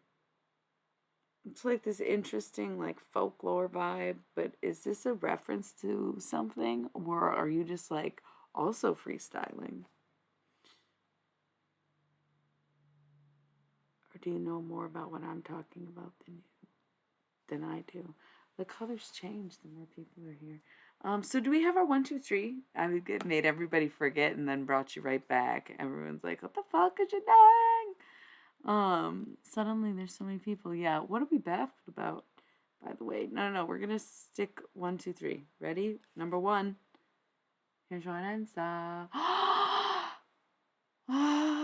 S1: It's like this interesting like folklore vibe, but is this a reference to something or are you just like also freestyling? Or do you know more about what I'm talking about than I do? The colors change the more people are here. So do we have our 1, 2, 3? I mean, it made everybody forget and then brought you right back. Everyone's like, "What the fuck is you doing?" Suddenly there's so many people. Yeah, what are we baffled about? By the way, no, we're gonna stick 1, 2, 3. Ready? Number one. Here's your answer.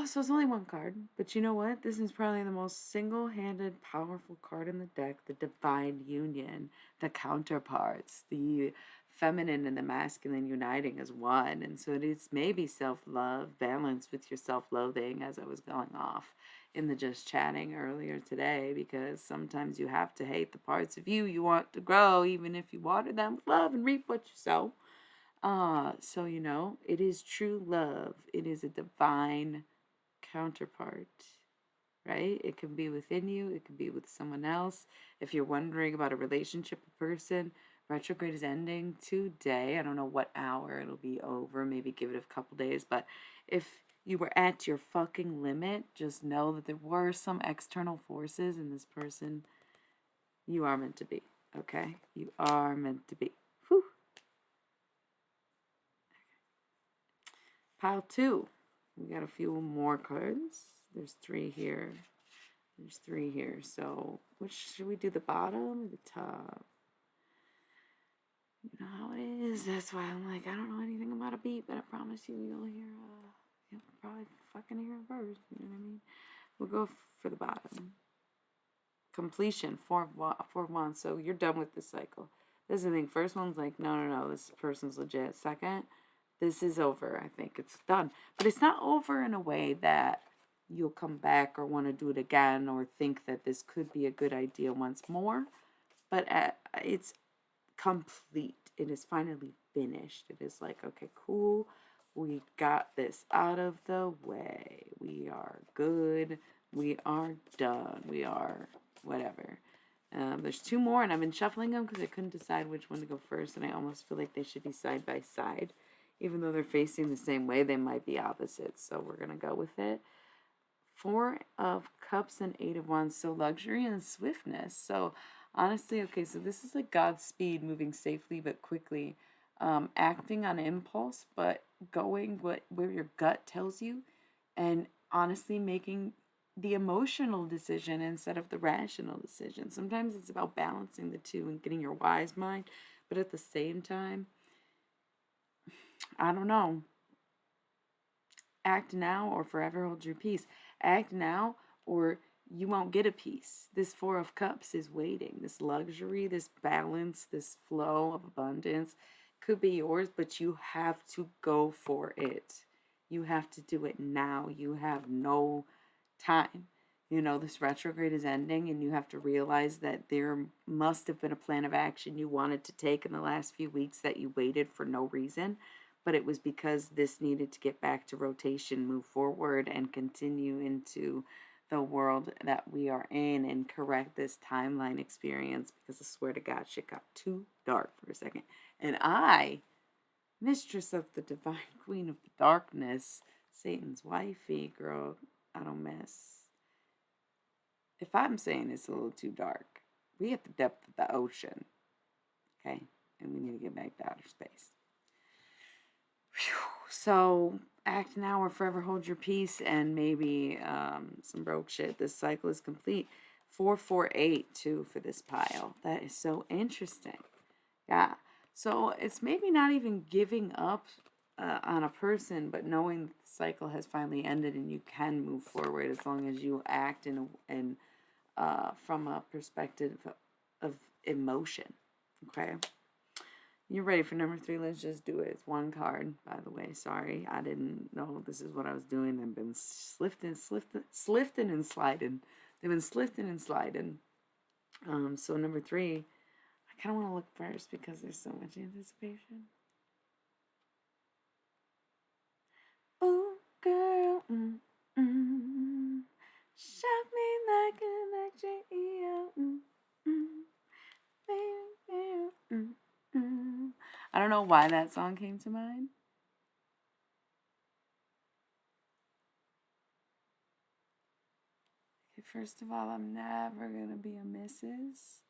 S1: So it's only one card, but you know what? This is probably the most single-handed, powerful card in the deck. The Divine Union, the counterparts, the feminine and the masculine uniting as one. And so it is maybe self-love balanced with your self-loathing, as I was going off in the just chatting earlier today, because sometimes you have to hate the parts of you want to grow, even if you water them with love and reap what you sow. So it is true love. It is a divine counterpart, right? It can be within you, it can be with someone else. If you're wondering about a relationship, a person, retrograde is ending today. I don't know what hour it'll be over. Maybe give it a couple days. But if you were at your fucking limit, just know that there were some external forces in this person. You are meant to be, okay? You are meant to be. Whew. Pile 2. We got a few more cards. There's 3 here. There's 3 here. So, which should we do? The bottom or the top? You know how it is. That's why I'm like, I don't know anything about a beat, but I promise you, you'll probably fucking hear it first. You know what I mean? We'll go for the bottom. Completion, 4 1. So you're done with this cycle. This is the thing. First one's like, no, this person's legit. Second, this is over. I think it's done. But it's not over in a way that you'll come back or want to do it again or think that this could be a good idea once more. But it's complete. It is finally finished. It is like, okay, cool. We got this out of the way. We are good. We are done. We are whatever. There's 2 more, and I've been shuffling them because I couldn't decide which one to go first, and I almost feel like they should be side by side. Even though they're facing the same way, they might be opposites, so we're going to go with it. 4 of Cups and 8 of Wands, so luxury and swiftness. So honestly, okay, so this is like Godspeed, moving safely but quickly, acting on impulse, but going where your gut tells you, and honestly making the emotional decision instead of the rational decision. Sometimes it's about balancing the two and getting your wise mind, but at the same time, I don't know. Act now or forever hold your peace. Act now or you won't get a peace. This 4 of Cups is waiting. This luxury, this balance, this flow of abundance could be yours, but you have to go for it. You have to do it now. You have no time. You know, this retrograde is ending, and you have to realize that there must have been a plan of action you wanted to take in the last few weeks that you waited for no reason. But it was because this needed to get back to rotation, move forward, and continue into the world that we are in and correct this timeline experience, because I swear to God, shit got too dark for a second. And I, mistress of the divine queen of the darkness, Satan's wifey, girl, I don't mess. If I'm saying it's a little too dark, we at the depth of the ocean, okay? And we need to get back to outer space. Whew. So act now or forever hold your peace, and maybe some broke shit. This cycle is complete. 448 too for this pile. That is so interesting. Yeah. So it's maybe not even giving up on a person, but knowing that the cycle has finally ended and you can move forward as long as you act in from a perspective of emotion. Okay. You're ready for number 3. Let's just do it. It's 1 card, by the way. Sorry, I didn't know this is what I was doing. I've been slifting and sliding. They've been slifting and sliding. So number 3, I kind of want to look first because there's so much anticipation. Oh, girl, shock me like electric eel, baby. I don't know why that song came to mind. Okay, first of all, I'm never going to be a Mrs.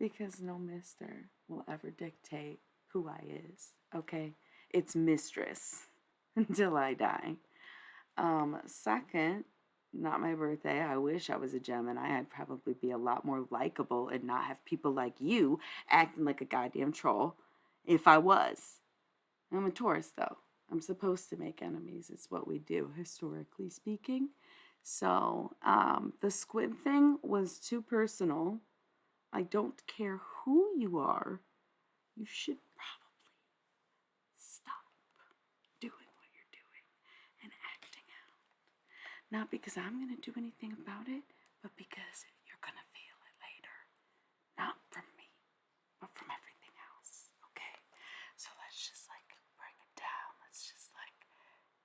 S1: because no mister will ever dictate who I is, okay? It's mistress until I die. Second, not my birthday. I wish I was a Gemini. I'd probably be a lot more likable and not have people like you acting like a goddamn troll if I was. I'm a Taurus, though. I'm supposed to make enemies. It's what we do, historically speaking. So, the squid thing was too personal. I don't care who you are. You should probably stop doing what you're doing and acting out. Not because I'm going to do anything about it, but because you're going to feel it later. Not from me, but from everything else, okay? So let's just bring it down. Let's just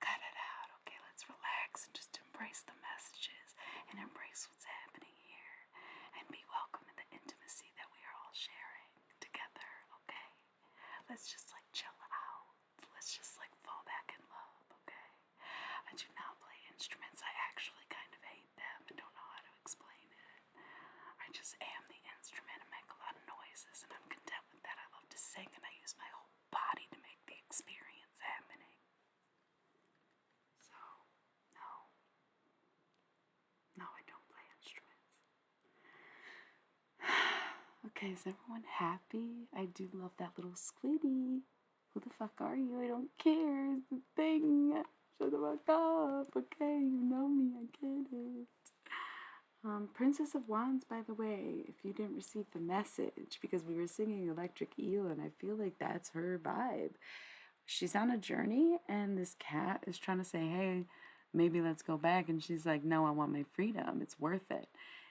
S1: cut it out, okay? Let's relax and just embrace the messages and embrace what's happening here and be welcome in the intimacy that we are all sharing together, okay? Let's just chill out. Let's just fall back in love, okay? I do not play instruments. I actually kind of hate them and don't know how to explain it. I just am the instrument and make a lot of noises, and I'm content with that. I love to sing, and I use my whole body to make the experience happening. So, no, I don't play instruments. Okay, is everyone happy? I do love that little squiddy. Who the fuck are you? I don't care. It's the thing. Shut the fuck up. Okay, you know me. I get it. Princess of Wands, by the way, if you didn't receive the message, because we were singing Electric Eel, and I feel like that's her vibe. She's on a journey, and this cat is trying to say, hey, maybe let's go back. And she's like, no, I want my freedom. It's worth it.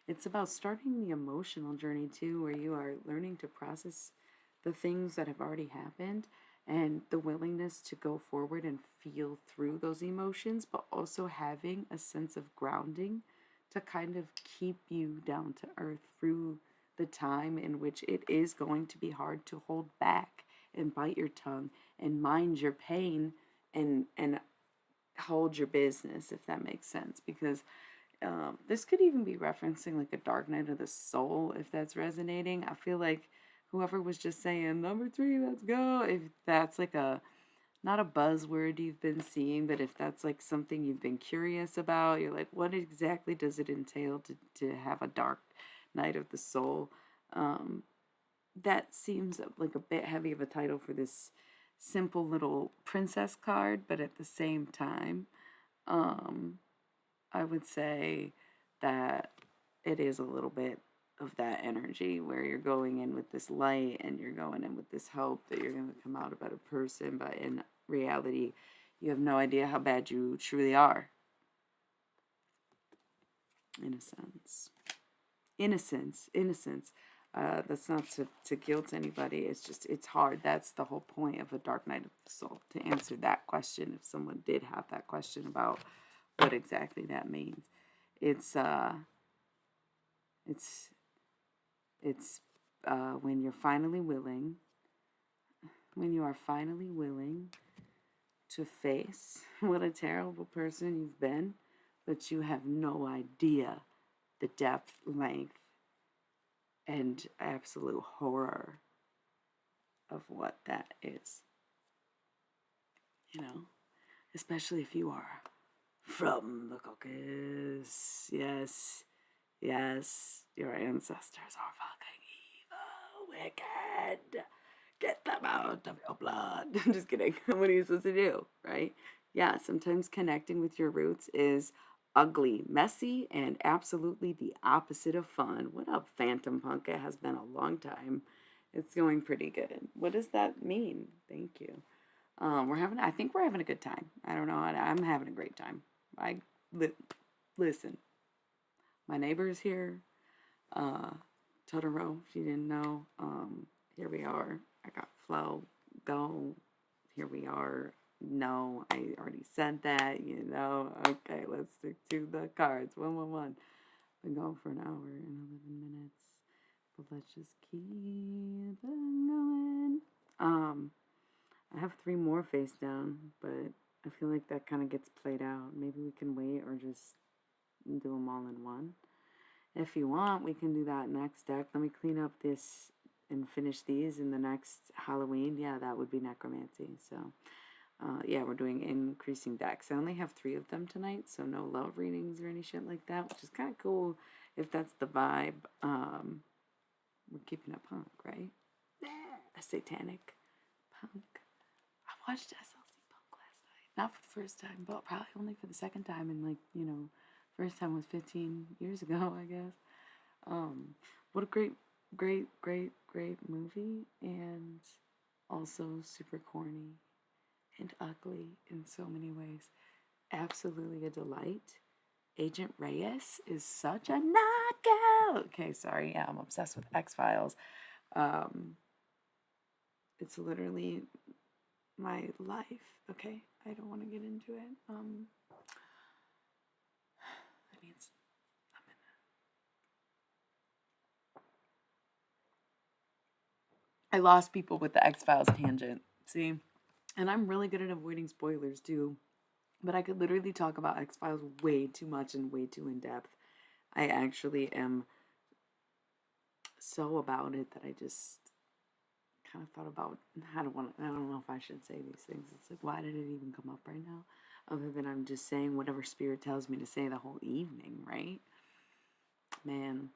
S1: It's about starting the emotional journey, too, where you are learning to process the things that have already happened and the willingness to go forward and feel through those emotions, but also having a sense of grounding to kind of keep you down to earth through the time in which it is going to be hard to hold back and bite your tongue and mind your pain and hold your business, if that makes sense, because this could even be referencing like a dark night of the soul, if that's resonating. I feel like whoever was just saying number 3, let's go, if that's like a not a buzzword you've been seeing, but if that's like something you've been curious about, you're like, what exactly does it entail to have a dark night of the soul? That seems like a bit heavy of a title for this simple little princess card, but at the same time, I would say that it is a little bit of that energy where you're going in with this light and you're going in with this hope that you're going to come out a better person, but in reality, you have no idea how bad you truly are. In a sense. Innocence. That's not to guilt anybody. It's just, it's hard. That's the whole point of a dark night of the soul, to answer that question if someone did have that question about what exactly that means. It's when you're finally willing, when you are finally willing to face what a terrible person you've been, but you have no idea the depth, length, and absolute horror of what that is. You know, especially if you are from the Caucasus. Yes, yes, your ancestors are fucking evil, wicked. Get them out of your blood. I'm just kidding. What are you supposed to do, right? Yeah, sometimes connecting with your roots is ugly, messy, and absolutely the opposite of fun. What up, Phantom Punk? It has been a long time. It's going pretty good. What does that mean? Thank you. I think we're having a good time. I don't know. I'm having a great time. Listen, my neighbor's here. Totoro, if you didn't know. Here we are. I got Flo. Go. Here we are. No, I already said that, Okay, let's stick to the cards. 111. Been going for an hour and 11 minutes. But let's just keep going. I have 3 more face down, but I feel like that kind of gets played out. Maybe we can wait or just do them all in one. If you want, we can do that next deck. Let me clean up this and finish these in the next Halloween. Yeah, that would be necromancy. So, yeah, we're doing increasing decks. I only have 3 of them tonight, so no love readings or any shit like that, which is kind of cool if that's the vibe. We're keeping it punk, right? A satanic punk. I watched SLC Punk last night. Not for the first time, but probably only for the second time in, like, first time was 15 years ago, I guess. What a great movie, and also super corny and ugly in so many ways. Absolutely a delight. Agent Reyes is such a knockout. Okay, sorry, yeah, I'm obsessed with X-Files. It's literally my life. Okay, I don't want to get into it. I lost people with the X-Files tangent. See? And I'm really good at avoiding spoilers too. But I could literally talk about X-Files way too much and way too in depth. I actually am so about it that I just kind of thought about I don't know if I should say these things. It's like, why did it even come up right now? Other than I'm just saying whatever spirit tells me to say the whole evening, right? Man,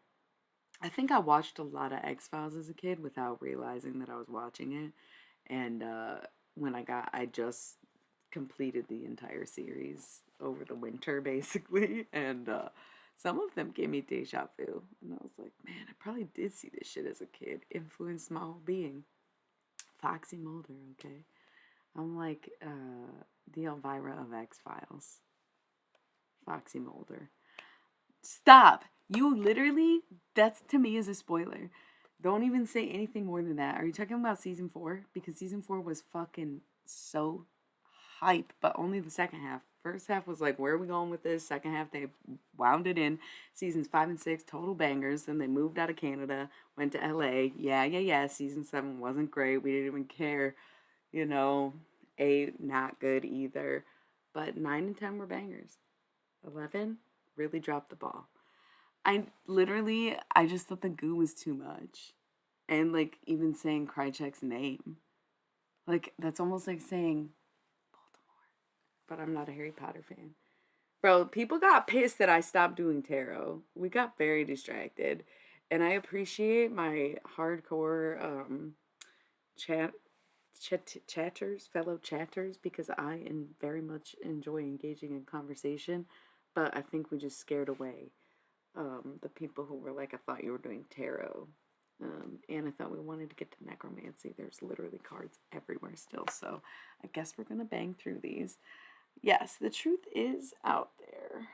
S1: I think I watched a lot of X-Files as a kid without realizing that I was watching it. And when I just completed the entire series over the winter, basically. And some of them gave me deja vu. And I was like, man, I probably did see this shit as a kid. Influenced my whole being. Foxy Mulder, okay? I'm like the Elvira of X-Files. Foxy Mulder. Stop! You literally, that's to me is a spoiler. Don't even say anything more than that. Are you talking about season 4? Because season 4 was fucking so hype, but only the second half. First half was like, where are we going with this? Second half, they wound it in. Seasons 5 and 6, total bangers. Then they moved out of Canada, went to LA. Yeah. Season 7 wasn't great. We didn't even care. You know, 8, not good either. But 9 and 10 were bangers. 11 really dropped the ball. I just thought the goo was too much. And like even saying Krychek's name. Like that's almost like saying Voldemort. But I'm not a Harry Potter fan. Bro, people got pissed that I stopped doing tarot. We got very distracted. And I appreciate my hardcore chat chatters, fellow chatters, because I very much enjoy engaging in conversation. But I think we just scared away the people who were like, I thought you were doing tarot. And I thought we wanted to get to necromancy. There's literally cards everywhere still. So I guess we're going to bang through these. Yes, the truth is out there.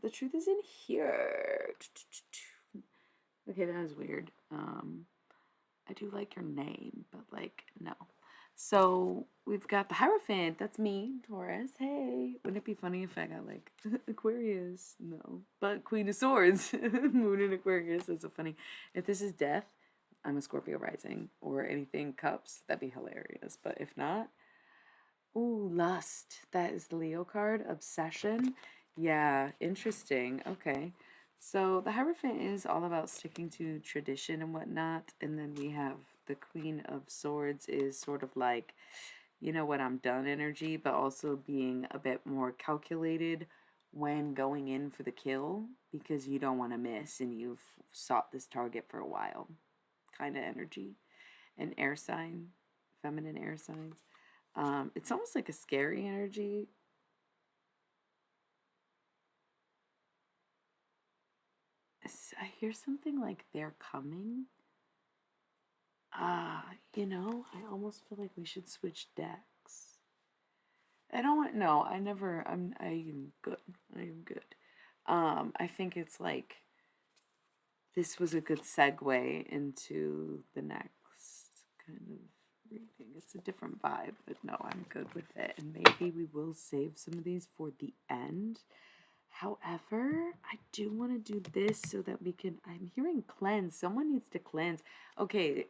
S1: The truth is in here. Okay, that is weird. I do like your name, but like, no. So we've got the Hierophant. That's me, Taurus. Hey, wouldn't it be funny if I got like Aquarius? No, but Queen of Swords, Moon in Aquarius. That's so funny. If this is Death, I'm a Scorpio rising or anything Cups. That'd be hilarious. But if not, ooh, Lust. That is the Leo card. Obsession. Yeah, interesting. Okay. So the Hierophant is all about sticking to tradition and whatnot. And then we have the Queen of Swords is sort of like, you know what, I'm done energy, but also being a bit more calculated when going in for the kill because you don't want to miss and you've sought this target for a while. Kind of energy. An air sign, feminine air signs. It's almost like a scary energy. I hear something like they're coming. I almost feel like we should switch decks. I don't want, no, I never, I am good. I am good. I think it's like, this was a good segue into the next kind of reading. It's a different vibe, but no, I'm good with it. And maybe we will save some of these for the end. However, I do want to do this so that we can. I'm hearing cleanse. Someone needs to cleanse. Okay.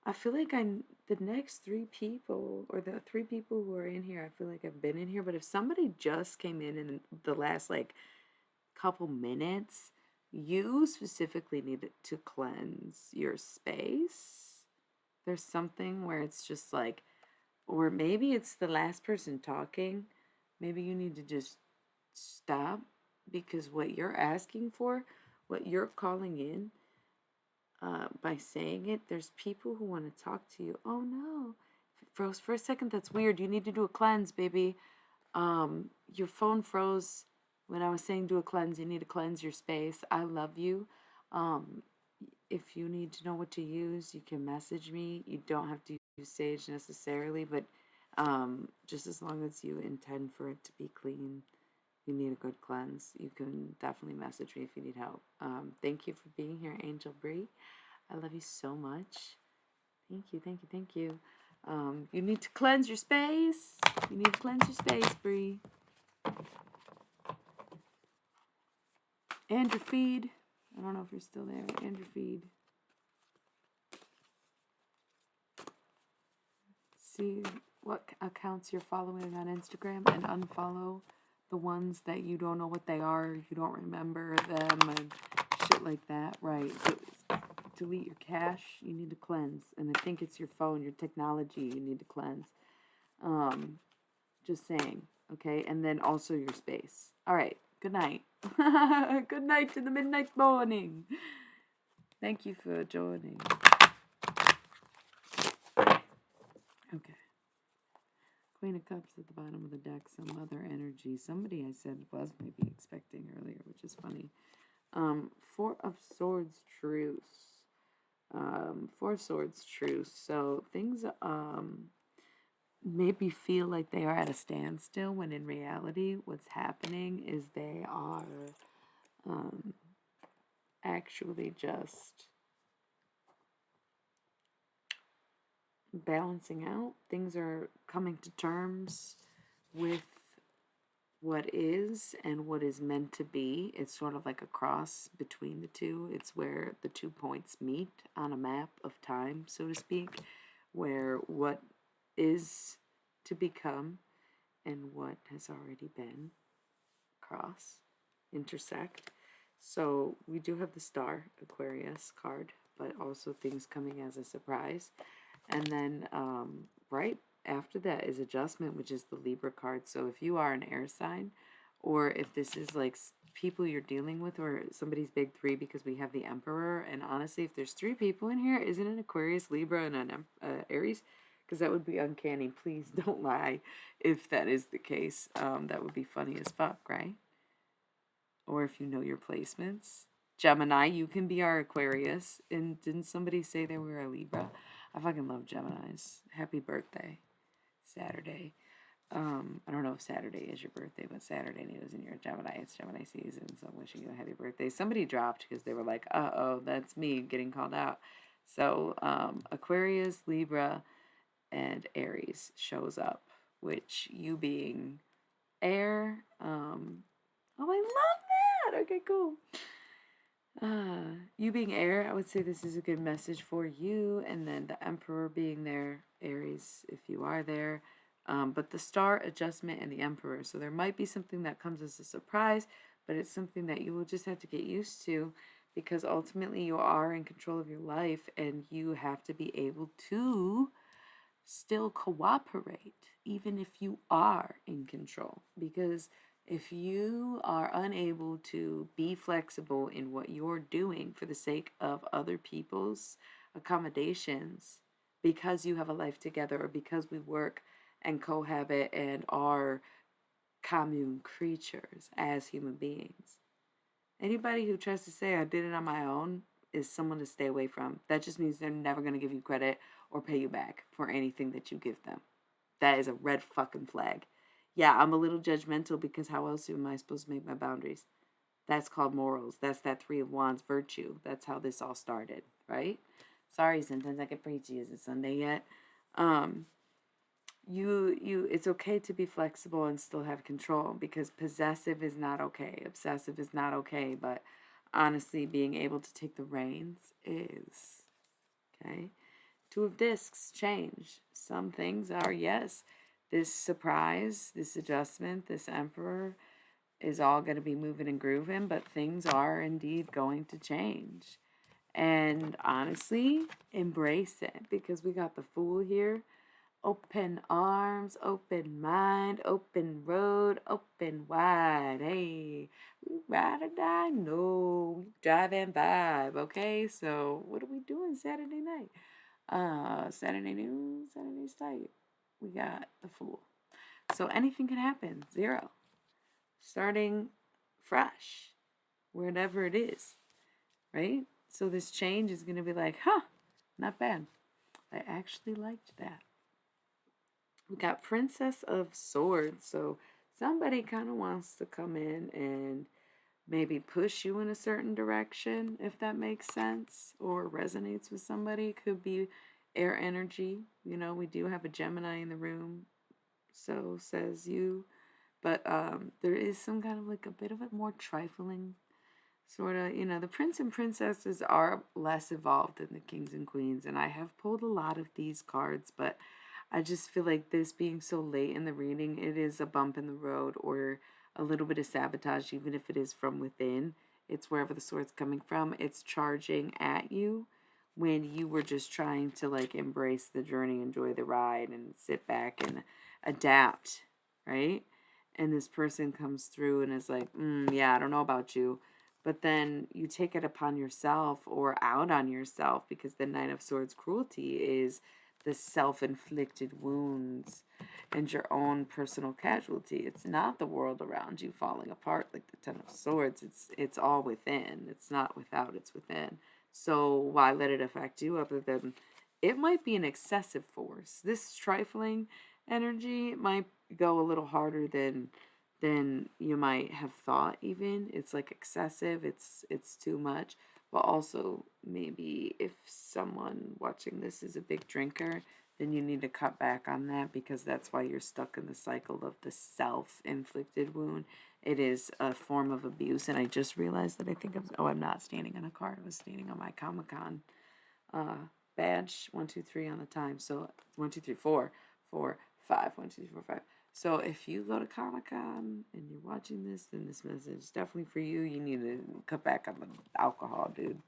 S1: I feel like the next 3 people, or the 3 people who are in here, I feel like I've been in here. But if somebody just came in the last like couple minutes, you specifically need to cleanse your space. There's something where it's just like, or maybe it's the last person talking. Maybe you need to just stop because what you're asking for, what you're calling in by saying it, there's people who want to talk to you. Oh no. Froze for a second. That's weird. You need to do a cleanse, baby. Your phone froze when I was saying do a cleanse. You need to cleanse your space. I love you. If you need to know what to use, you can message me. You don't have to use Sage necessarily, but just as long as you intend for it to be clean, you need a good cleanse, you can definitely message me if you need help. Thank you for being here, Angel Bree. I love you so much. Thank you. You need to cleanse your space. You need to cleanse your space, Bree. And your feed. I don't know if you're still there. And your feed. See what accounts you're following on Instagram and unfollow the ones that you don't know what they are, you don't remember them, and shit like that. Right. Delete your cache, you need to cleanse. And I think it's your phone, your technology, you need to cleanse. Just saying. Okay. And then also your space. All right. Good night. Good night to the midnight morning. Thank you for joining. Okay. Queen of Cups at the bottom of the deck, some other energy. Somebody I said was maybe expecting earlier, which is funny. Four of Swords truce. Four Swords truce. So things maybe feel like they are at a standstill when in reality what's happening is they are actually just balancing out. Things are coming to terms with what is and what is meant to be. It's sort of like a cross between the two. It's where the 2 points meet on a map of time, so to speak, where what is to become and what has already been cross, intersect. So we do have the Star Aquarius card, but also things coming as a surprise. And then right after that is Adjustment, which is the Libra card. So if you are an air sign, or if this is like people you're dealing with, or somebody's big three, because we have the Emperor. And honestly, if there's 3 people in here, isn't it Aquarius, Libra, and an Aries? Because that would be uncanny. Please don't lie if that is the case. That would be funny as fuck, right? Or if you know your placements. Gemini, you can be our Aquarius. And didn't somebody say they were a Libra? I fucking love Geminis. Happy birthday. Saturday. I don't know if Saturday is your birthday, but Saturday news and you're a Gemini. It's Gemini season, so I'm wishing you a happy birthday. Somebody dropped because they were like, uh-oh, that's me getting called out. So Aquarius, Libra, and Aries shows up, which you being air. Oh, I love that. Okay, cool. You being air, I would say this is a good message for you. And then the Emperor being there, Aries, if you are there. But the Star, Adjustment, and the Emperor. So there might be something that comes as a surprise, but it's something that you will just have to get used to, because ultimately you are in control of your life and you have to be able to still cooperate, even if you are in control. Because if you are unable to be flexible in what you're doing for the sake of other people's accommodations, because you have a life together, or because we work and cohabit and are commune creatures as human beings, anybody who tries to say I did it on my own is someone to stay away from. That just means they're never going to give you credit or pay you back for anything that you give them. That is a red fucking flag. Yeah, I'm a little judgmental, because how else am I supposed to make my boundaries? That's called morals. That's that 3 of Wands virtue. That's how this all started, right? Sorry, sometimes I get preachy. Is it Sunday yet? It's okay to be flexible and still have control, because possessive is not okay. Obsessive is not okay, but honestly, being able to take the reins is. Okay? 2 of Discs, change. Some things are, yes, this surprise, this adjustment, this Emperor is all going to be moving and grooving, but things are indeed going to change. And honestly, embrace it, because we got the Fool here. Open arms, open mind, open road, open wide. Hey, we ride or die? No, we drive and vibe. Okay, so what are we doing Saturday night? Saturday news, Saturday sight. We got the Fool. So anything can happen. 0. Starting fresh, wherever it is, right? So this change is going to be like, not bad. I actually liked that. We got Princess of Swords. So somebody kind of wants to come in and maybe push you in a certain direction, if that makes sense, or resonates with somebody. Could be air energy. You know, we do have a Gemini in the room, so says you. But there is some kind of like a bit of a more trifling sort of, the prince and princesses are less evolved than the kings and queens. And I have pulled a lot of these cards, but I just feel like this being so late in the reading, it is a bump in the road or a little bit of sabotage, even if it is from within. It's wherever the sword's coming from. It's charging at you when you were just trying to like embrace the journey, enjoy the ride, and sit back and adapt, right? and this person comes through and is like, yeah, I don't know about you. But then you take it upon yourself or out on yourself, because the Nine of Swords cruelty is the self-inflicted wounds and your own personal casualty. It's not the world around you falling apart like the Ten of Swords. It's all within. It's not without, it's within. So why let it affect you, other than it might be an excessive force. This trifling energy might go a little harder than you might have thought. Even it's like excessive, it's too much. But also, maybe if someone watching this is a big drinker, then you need to cut back on that, because that's why you're stuck in the cycle of the self-inflicted wound. It is a form of abuse. And I just realized that I'm not standing on a card. I was standing on my Comic-Con badge. 1, 2, 3 on the time. So 1, 2, 3, 4, 4, 5. 1, 2, 3, 4, 5. So if you go to Comic-Con and you're watching this, then this message is definitely for you. You need to cut back on the alcohol, dude.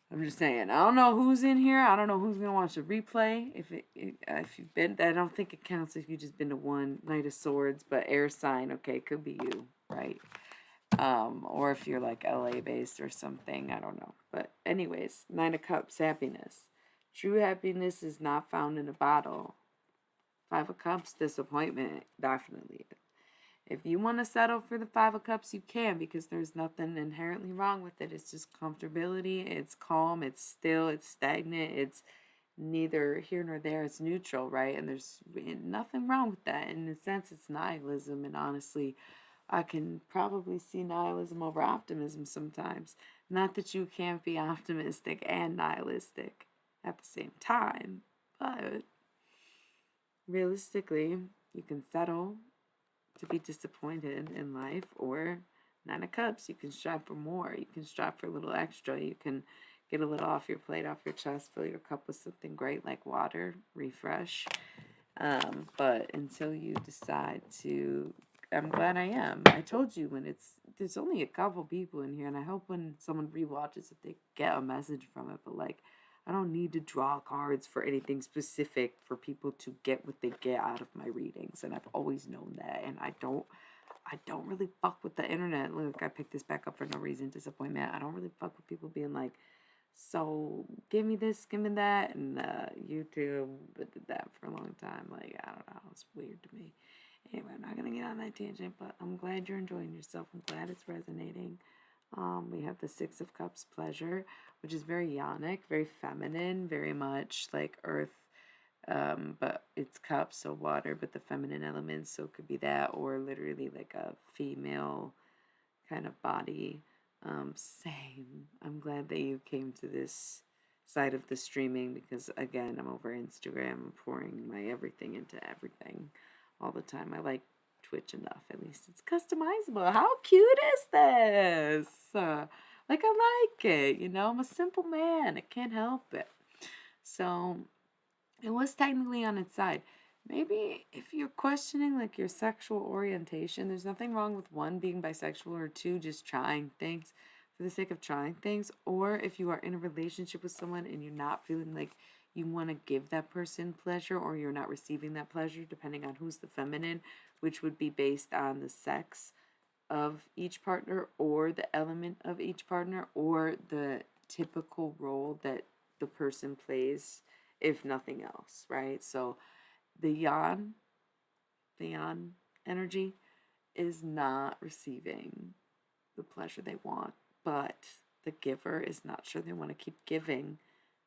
S1: I'm just saying. I don't know who's in here. I don't know who's gonna watch the replay. If you've been, I don't think it counts if you've just been to one Knight of Swords, but air sign, okay, could be you, right? Or if you're like LA based or something, I don't know. But anyways, Nine of Cups, happiness. True happiness is not found in a bottle. 5 of Cups, disappointment, definitely. If you want to settle for the 5 of Cups, you can, because there's nothing inherently wrong with it. It's just comfortability. It's calm. It's still. It's stagnant. It's neither here nor there. It's neutral, right? And there's nothing wrong with that. In a sense, it's nihilism. And honestly, I can probably see nihilism over optimism sometimes. Not that you can't be optimistic and nihilistic at the same time, but realistically, you can settle to be disappointed in life, or 9 of Cups, you can strive for more. You can strive for a little extra. You can get a little off your plate, off your chest, fill your cup with something great like water, refresh. But until you decide to, I'm glad I am. I told you, there's only a couple people in here, and I hope when someone rewatches it, they get a message from it. But like, I don't need to draw cards for anything specific for people to get what they get out of my readings, and I've always known that. And I don't really fuck with the internet. Look, I picked this back up for no reason. Disappointment. I don't really fuck with people being like, so give me this, give me that, and YouTube did that for a long time. Like, I don't know, it's weird to me. Anyway, I'm not gonna get on that tangent, but I'm glad you're enjoying yourself. I'm glad it's resonating. We have the 6 of Cups, pleasure, which is very yonic, very feminine, very much like earth, but it's cups, so water, but the feminine elements, so it could be that, or literally like a female kind of body. Same. I'm glad that you came to this side of the streaming, because again, I'm over Instagram. I'm pouring my everything into everything all the time. I like Twitch enough. At least it's customizable. How cute is this? Like, I like it. I'm a simple man. I can't help it. So it was technically on its side. Maybe if you're questioning like your sexual orientation, there's nothing wrong with 1 being bisexual, or 2 just trying things for the sake of trying things. Or if you are in a relationship with someone and you're not feeling like you want to give that person pleasure, or you're not receiving that pleasure, depending on who's the feminine, which would be based on the sex of each partner, or the element of each partner, or the typical role that the person plays, if nothing else, right? So the yang energy is not receiving the pleasure they want, but the giver is not sure they want to keep giving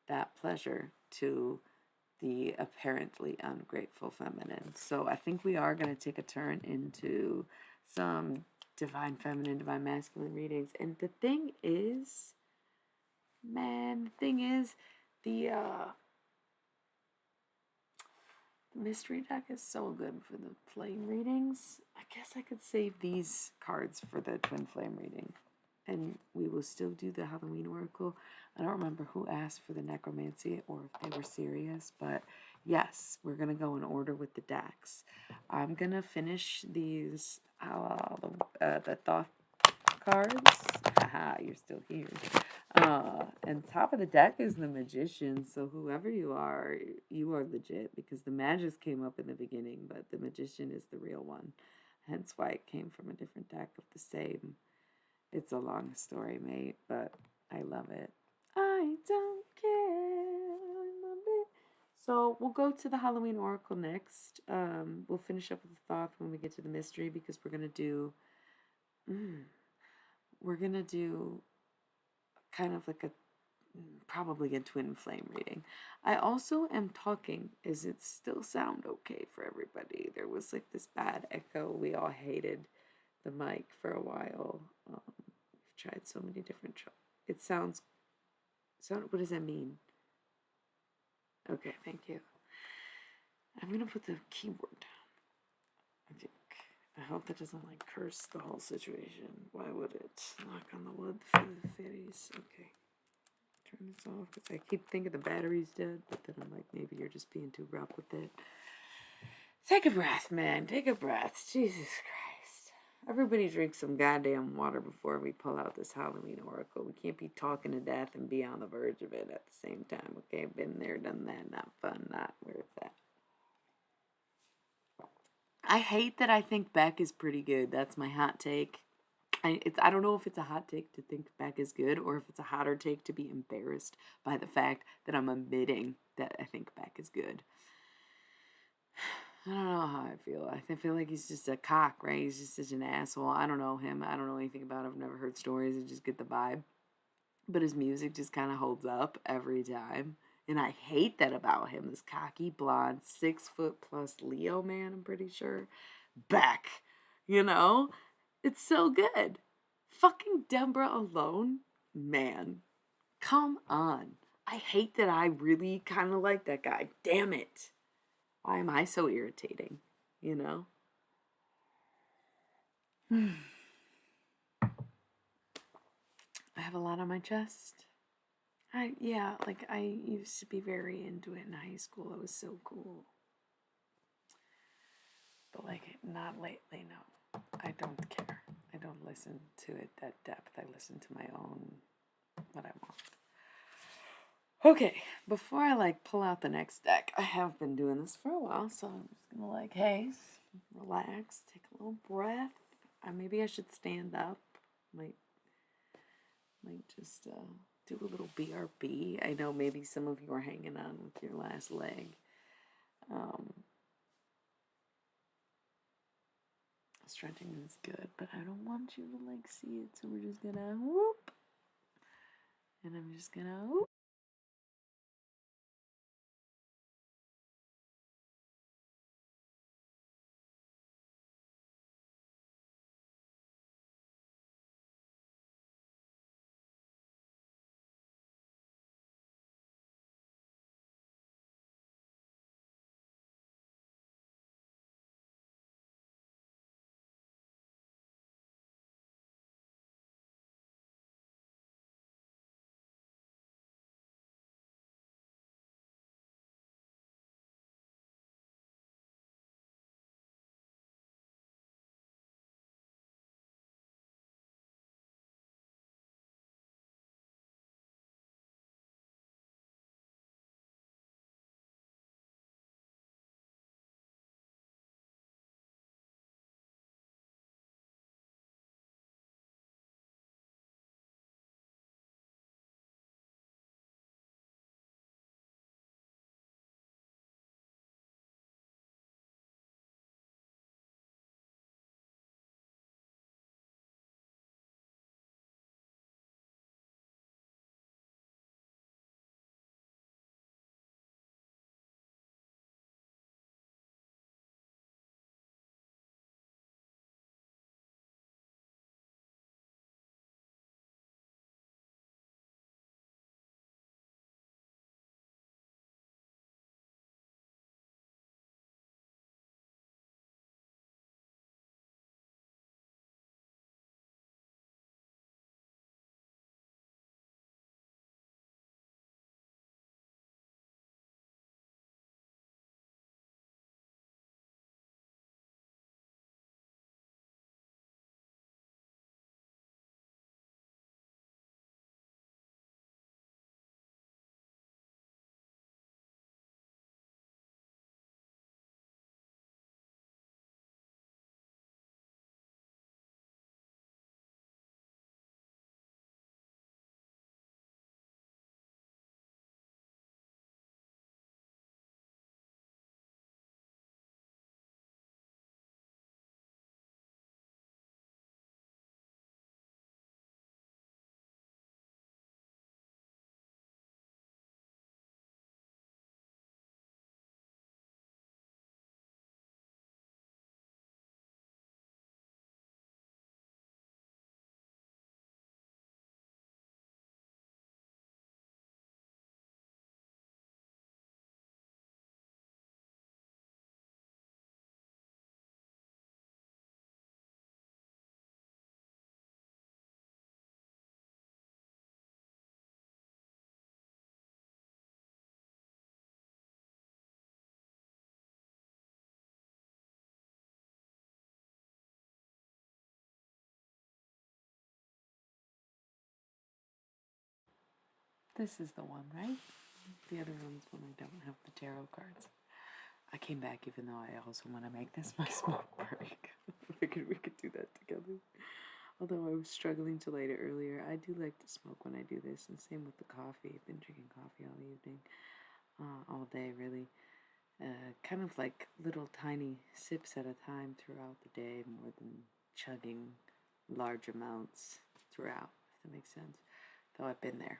S1: that pleasure to the apparently ungrateful feminine. So I think we are going to take a turn into some divine feminine, divine masculine readings. And the thing is, the mystery deck is so good for the flame readings. I guess I could save these cards for the twin flame reading, and we will still do the Halloween oracle. I don't remember who asked for the necromancy, or if they were serious, but yes, we're gonna go in order with the decks. I'm gonna finish these the Thoth cards. Haha, you're still here. And top of the deck is the magician. So whoever you are legit because the magus came up in the beginning, but the magician is the real one. Hence why it came from a different deck of the same. It's a long story, mate, but I love it. I don't care. I love it. So we'll go to the Halloween Oracle next. We'll finish up with the Thoth when we get to the mystery because we're gonna do kind of like a probably a twin flame reading. I also am talking. Is it still sound okay for everybody? There was like this bad echo. We all hated the mic for a while. We've tried so many different. It sounds. What does that mean? Okay, thank you. I'm gonna put the keyboard down. I think. I hope that doesn't like curse the whole situation. Why would it? Knock on the wood for the fairies. Okay. Turn this off because I keep thinking the battery's dead, but then I'm like, maybe you're just being too rough with it. Take a breath, man. Take a breath. Jesus Christ. Everybody drink some goddamn water before we pull out this Halloween Oracle. We can't be talking to death and be on the verge of it at the same time. Okay, been there, done that. Not fun, not worth that. I hate that I think Beck is pretty good. That's my hot take. I don't know if it's a hot take to think Beck is good or if it's a hotter take to be embarrassed by the fact that I'm admitting that I think Beck is good. I don't know how I feel. I feel like he's just a cock, right? He's just such an asshole. I don't know him. I don't know anything about him. I've never heard stories. I just get the vibe. But his music just kind of holds up every time. And I hate that about him. This cocky, blonde, 6 foot plus Leo man, I'm pretty sure. Beck. You know? It's so good. Fucking Deborah alone? Man. Come on. I hate that I really kind of like that guy. Damn it. Why am I so irritating? You know? I have a lot on my chest. I used to be very into it in high school. It was so cool. But like not lately, no. I don't care. I don't listen to it that depth. I listen to my own what I want. Okay, before I like pull out the next deck, I have been doing this for a while, so I'm just gonna like, hey, relax, take a little breath. Maybe I should stand up. Might just do a little BRB. I know maybe some of you are hanging on with your last leg. Stretching is good, but I don't want you to like see it, so we're just gonna whoop. And I'm just gonna whoop. This is the one, right? The other one's when I don't have the tarot cards. I came back even though I also want to make this my smoke break. I figured we could do that together. Although I was struggling to light it earlier, I do like to smoke when I do this, and same with the coffee. I've been drinking coffee all evening, all day really. Kind of like little tiny sips at a time throughout the day, more than chugging large amounts throughout, if that makes sense. Though I've been there.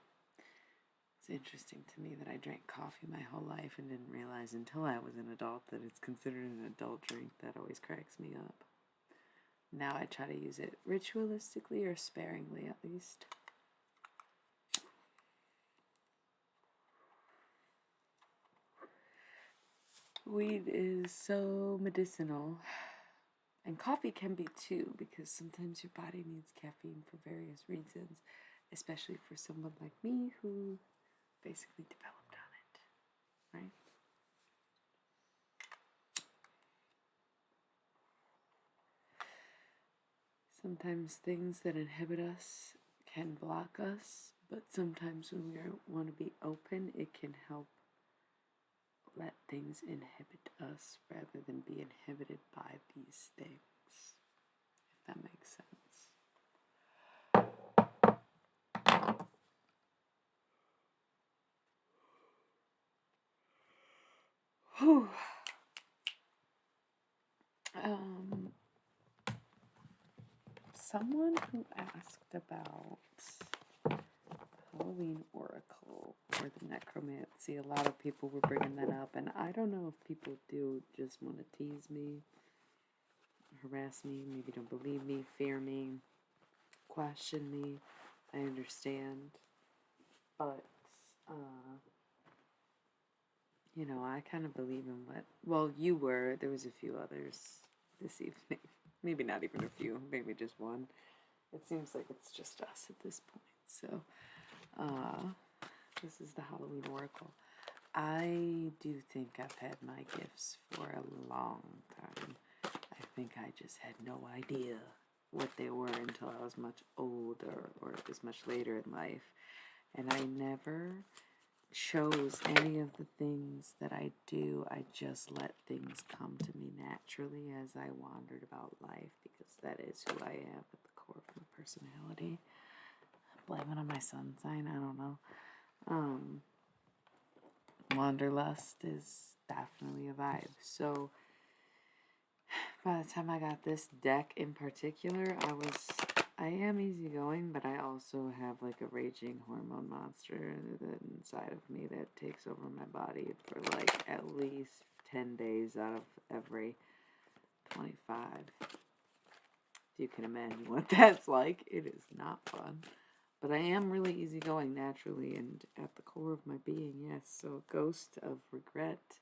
S1: It's interesting to me that I drank coffee my whole life and didn't realize until I was an adult that it's considered an adult drink. That always cracks me up. Now I try to use it ritualistically or sparingly at least. Weed is so medicinal. And coffee can be too, because sometimes your body needs caffeine for various reasons, especially for someone like me who basically developed on it, right? Sometimes things that inhibit us can block us, but sometimes when we want to be open, it can help let things inhibit us rather than be inhibited by these things, if that makes sense. Whew. Someone who asked about Halloween Oracle or the necromancy, a lot of people were bringing that up, and I don't know if people do just want to tease me, harass me, maybe don't believe me, fear me, question me. I understand, but you know, I kind of believe in what, well, you were, there was a few others this evening, maybe not even a few, maybe just one. It seems like it's just us at this point. So, this is the Halloween Oracle. I do think I've had my gifts for a long time. I think I just had no idea what they were until I was much older, or it was much later in life. And I never chose any of the things that I do. I just let things come to me naturally as I wandered about life, because that is who I am at the core of my personality. Blame it on my sun sign, I don't know. Wanderlust is definitely a vibe. So by the time I got this deck in particular, I am easygoing, but I also have like a raging hormone monster inside of me that takes over my body for like at least 10 days out of every 25. If you can imagine what that's like, it is not fun. But I am really easygoing naturally and at the core of my being, yes. So ghost of regret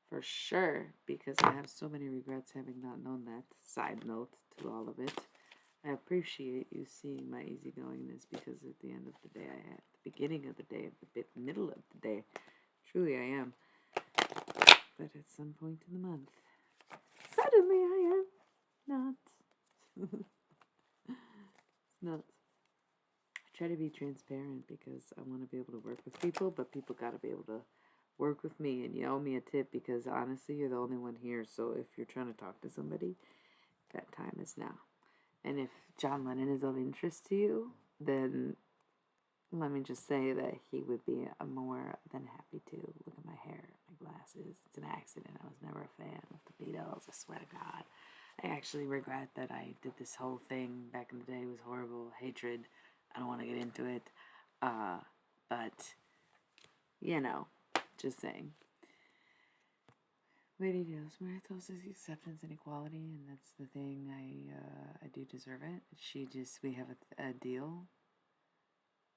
S1: for sure, because I have so many regrets having not known that. Side note to all of it. I appreciate you seeing my easygoingness, because at the end of the day, at the beginning of the day, at the middle of the day, truly I am. But at some point in the month, suddenly I am not. It's nuts. I try to be transparent because I want to be able to work with people, but people got to be able to work with me. And you owe me a tip, because honestly, you're the only one here. So if you're trying to talk to somebody, that time is now. And if John Lennon is of interest to you, then let me just say that he would be more than happy to. Look at my hair, my glasses. It's an accident. I was never a fan of the Beatles. I swear to God. I actually regret that I did this whole thing back in the day. It was horrible. Hatred. I don't want to get into it. But, you know, just saying. Lady Deals, Marathos is acceptance and equality, and that's the thing. I do deserve it. We have a deal.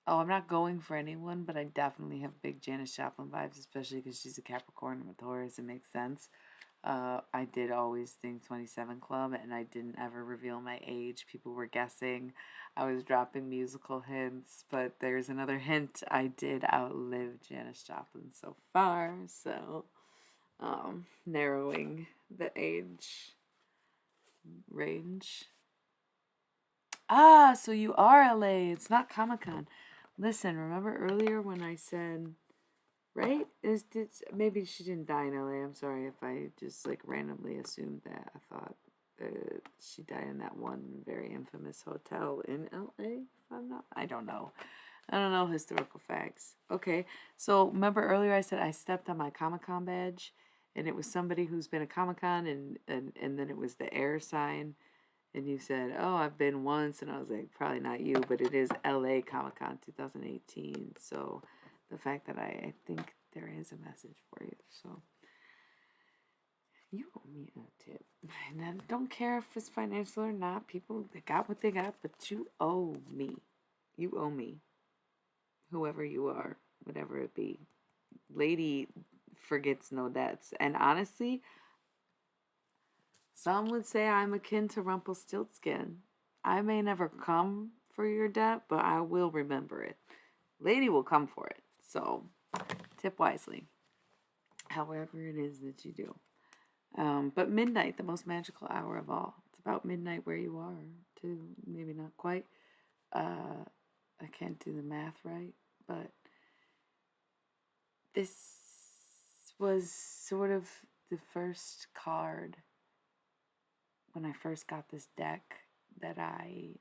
S1: Oh, I'm not going for anyone, but I definitely have big Janis Joplin vibes, especially because she's a Capricorn and a Taurus. It makes sense. I did always think 27 Club, and I didn't ever reveal my age. People were guessing. I was dropping musical hints, but there's another hint. I did outlive Janis Joplin so far, so narrowing the age range. Ah, so you are LA. It's not Comic-Con. Listen, remember earlier when I said, right? Maybe she didn't die in LA. I'm sorry if I just like randomly assumed that. I thought she died in that one very infamous hotel in LA. If I'm not, I don't know. I don't know historical facts. Okay, so remember earlier I said I stepped on my Comic-Con badge, and it was somebody who's been at Comic-Con, and then it was the air sign, and you said, "Oh, I've been once," and I was like, "Probably not you, but it is LA Comic-Con 2018." So the fact that I think there is a message for you, so you owe me a tip, and I don't care if it's financial or not. People they got what they got, but you owe me. You owe me. Whoever you are, whatever it be. Lady forgets no debts. And honestly, some would say I'm akin to Rumpelstiltskin. I may never come for your debt, but I will remember it. Lady will come for it. So tip wisely, however it is that you do. But midnight, the most magical hour of all. It's about midnight where you are, too. Maybe not quite. I can't do the math right, but this was sort of the first card when I first got this deck that I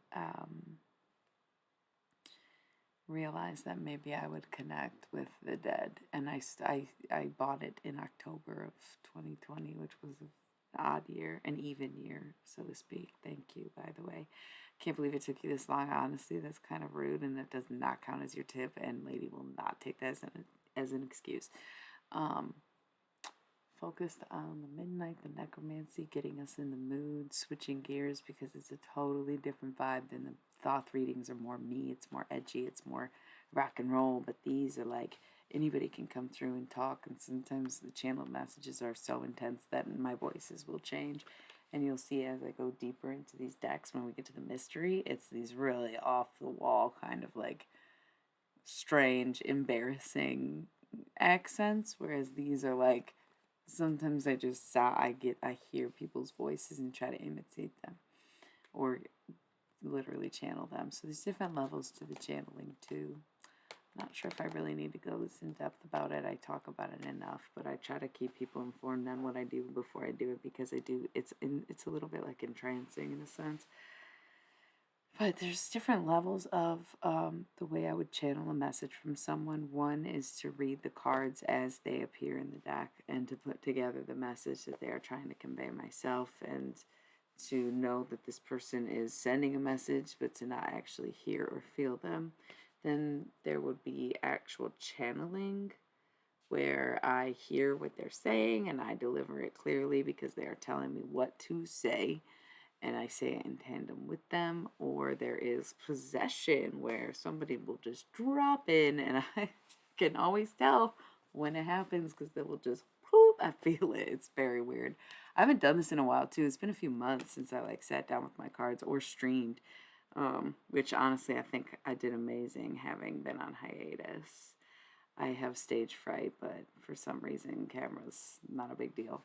S1: realized that maybe I would connect with the dead. And I bought it in October of 2020, which was an odd year, an even year, so to speak. Thank you, by the way. Can't believe it took you this long. Honestly, that's kind of rude, and that does not count as your tip, and Lady will not take that as an excuse. Focused on the midnight, the necromancy, getting us in the mood, switching gears because it's a totally different vibe than the Thoth readings are more me, it's more edgy, it's more rock and roll, but these are like anybody can come through and talk, and sometimes the channeled messages are so intense that my voices will change. And you'll see as I go deeper into these decks, when we get to the mystery, it's these really off the wall kind of like strange, embarrassing accents, whereas these are like sometimes I hear people's voices and try to imitate them or literally channel them. So there's different levels to the channeling too. Not sure if I really need to go this in depth about it. I talk about it enough, but I try to keep people informed on what I do before I do it because it's a little bit like entrancing in a sense. But there's different levels of the way I would channel a message from someone. One is to read the cards as they appear in the deck and to put together the message that they are trying to convey myself, and to know that this person is sending a message but to not actually hear or feel them. Then there would be actual channeling where I hear what they're saying and I deliver it clearly because they are telling me what to say and I say it in tandem with them. Or there is possession where somebody will just drop in and I can always tell when it happens because they will just whoop, I feel it. It's very weird. I haven't done this in a while too. It's been a few months since I like sat down with my cards or streamed, which honestly I think I did amazing having been on hiatus. I have stage fright, but for some reason camera's not a big deal.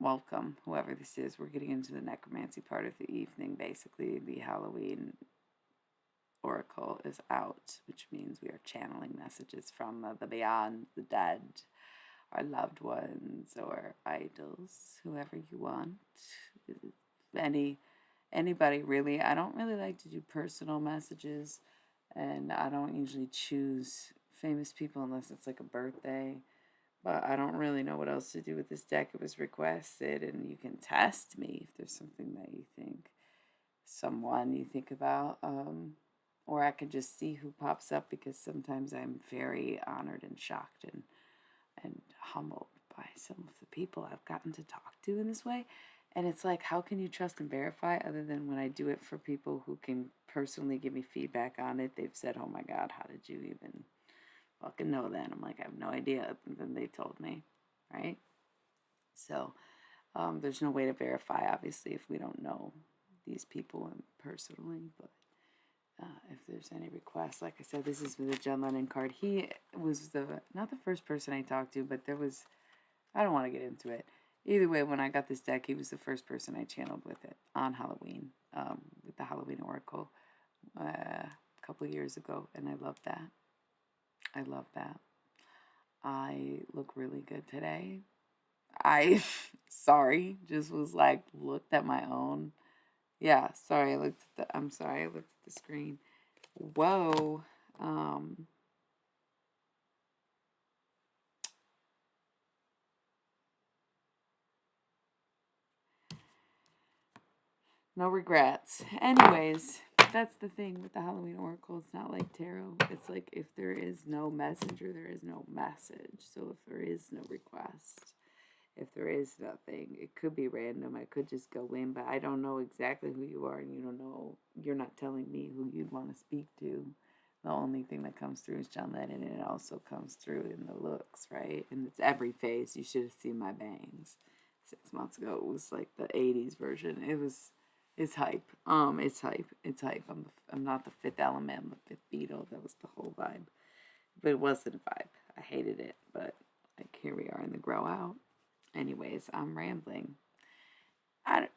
S1: Welcome, whoever this is. We're getting into the necromancy part of the evening. Basically, the Halloween oracle is out, which means we are channeling messages from the beyond, the dead, our loved ones, or idols, whoever you want. Anybody really. I don't really like to do personal messages, and I don't usually choose famous people unless it's like a birthday. But I don't really know what else to do with this deck. It was requested, and you can test me if there's something that you think, someone you think about. Or I could just see who pops up because sometimes I'm very honored and shocked and humbled by some of the people I've gotten to talk to in this way. And it's like, how can you trust and verify other than when I do it for people who can personally give me feedback on it? They've said, oh my God, how did you even fucking know that? I'm like, I have no idea. And then they told me, right? So there's no way to verify, obviously, if we don't know these people personally. But if there's any requests, like I said, this is the John Lennon card. He was not the first person I talked to, but there was, I don't want to get into it. Either way, when I got this deck, he was the first person I channeled with it on Halloween, with the Halloween Oracle. a couple years ago, and I love that. I love that. I look really good today. I, sorry, just was like, looked at my own. Yeah, sorry, I'm sorry, I looked at the screen. Whoa. Um, no regrets. Anyways, that's the thing with the Halloween Oracle. It's not like tarot. It's like if there is no messenger, there is no message. So if there is no request, if there is nothing, it could be random. I could just go in, but I don't know exactly who you are, and you don't know. You're not telling me who you'd want to speak to. The only thing that comes through is John Lennon, and it also comes through in the looks, right? And it's every face. You should have seen my bangs 6 months ago. It was like the '80s version. It's hype. It's hype. It's hype. I'm not the fifth element. I'm the fifth Beatle. That was the whole vibe, but it wasn't a vibe. I hated it, but like here we are in the grow out. Anyways, I'm rambling.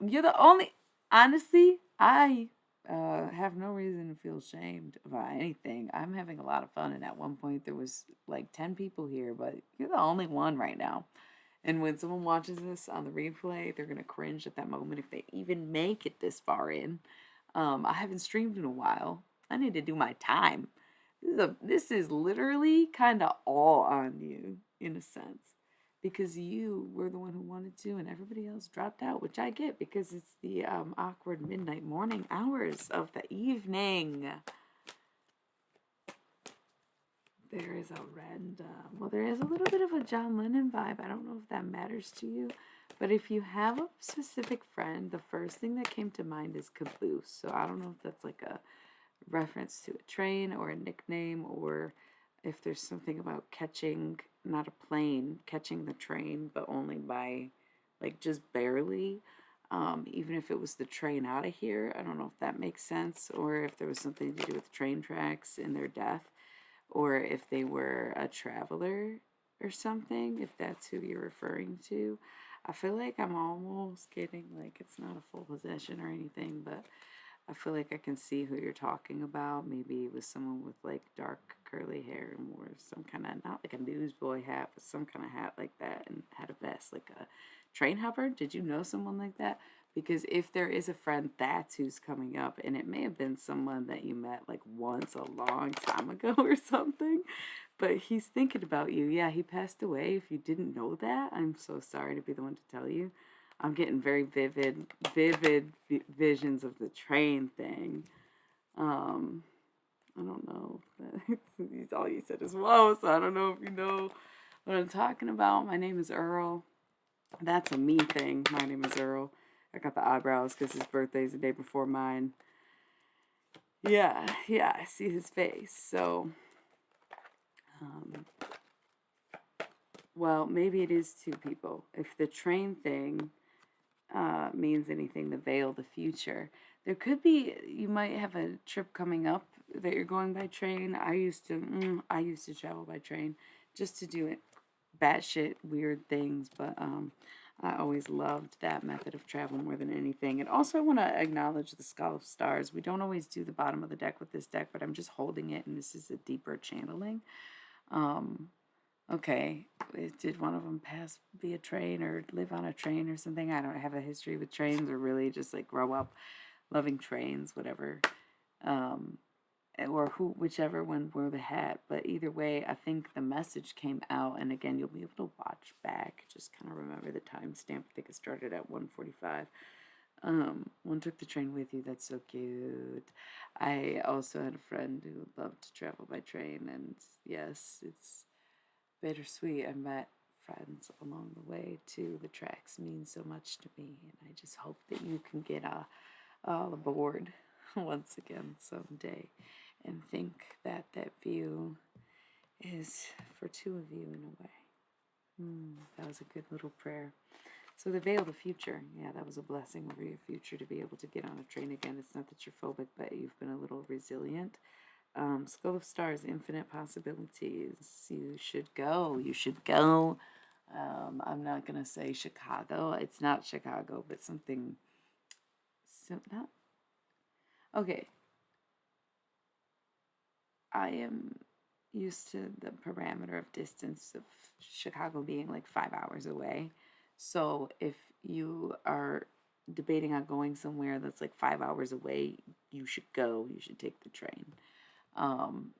S1: You're the only. Honestly, I have no reason to feel ashamed about anything. I'm having a lot of fun, and at one point there was like 10 people here, but you're the only one right now. And when someone watches this on the replay, they're gonna cringe at that moment if they even make it this far in. I haven't streamed in a while. I need to do my time. This is literally kind of all on you in a sense because you were the one who wanted to and everybody else dropped out, which I get because it's the awkward midnight morning hours of the evening. There is a random, well, there is a little bit of a John Lennon vibe. I don't know if that matters to you, but if you have a specific friend, the first thing that came to mind is Caboose. So I don't know if that's like a reference to a train or a nickname, or if there's something about catching, not a plane, catching the train, but only by like just barely. Even if it was the train out of here, I don't know if that makes sense, or if there was something to do with train tracks in their death, or if they were a traveler or something, if that's who you're referring to. I feel like I'm almost getting like it's not a full possession or anything, but I feel like I can see who you're talking about. Maybe it was someone with like dark curly hair and wore some kind of, not like a newsboy hat, but some kind of hat like that and had a vest, like a train hopper. Did you know someone like that? Because if there is a friend, that's who's coming up. And it may have been someone that you met like once a long time ago or something. But he's thinking about you. Yeah, he passed away. If you didn't know that, I'm so sorry to be the one to tell you. I'm getting very vivid visions of the train thing. I don't know. All you said is whoa, so I don't know if you know what I'm talking about. My name is Earl. That's a me thing. My name is Earl. I got the eyebrows because his birthday's the day before mine. Yeah, I see his face. So, well, maybe it is two people. If the train thing means anything, the veil, the future. There could be, you might have a trip coming up that you're going by train. I used to travel by train just to do it batshit weird things, but I always loved that method of travel more than anything. And also, I want to acknowledge the Skull of Stars. We don't always do the bottom of the deck with this deck, but I'm just holding it, and this is a deeper channeling. Okay, did one of them pass via train or live on a train or something? I don't have a history with trains or really just like grow up loving trains, whatever. Or whichever one wore the hat. But either way, I think the message came out, and again, you'll be able to watch back. Just kind of remember the timestamp. I think it started at 1:45. One took the train with you. That's so cute. I also had a friend who loved to travel by train, and yes, it's bittersweet. I met friends along the way too. The tracks mean so much to me, and I just hope that you can get all aboard once again someday and think that that view is for two of you in a way. That was a good little prayer. So the veil of the future, yeah, that was a blessing over your future to be able to get on a train again. It's not that you're phobic, but you've been a little resilient. Skull of Stars, infinite possibilities. You should go. You should go. I'm not gonna say Chicago. It's not Chicago, but something. Not okay. I am used to the parameter of distance of Chicago being like 5 hours away. So if you are debating on going somewhere that's like 5 hours away, you should go. You should take the train. Um,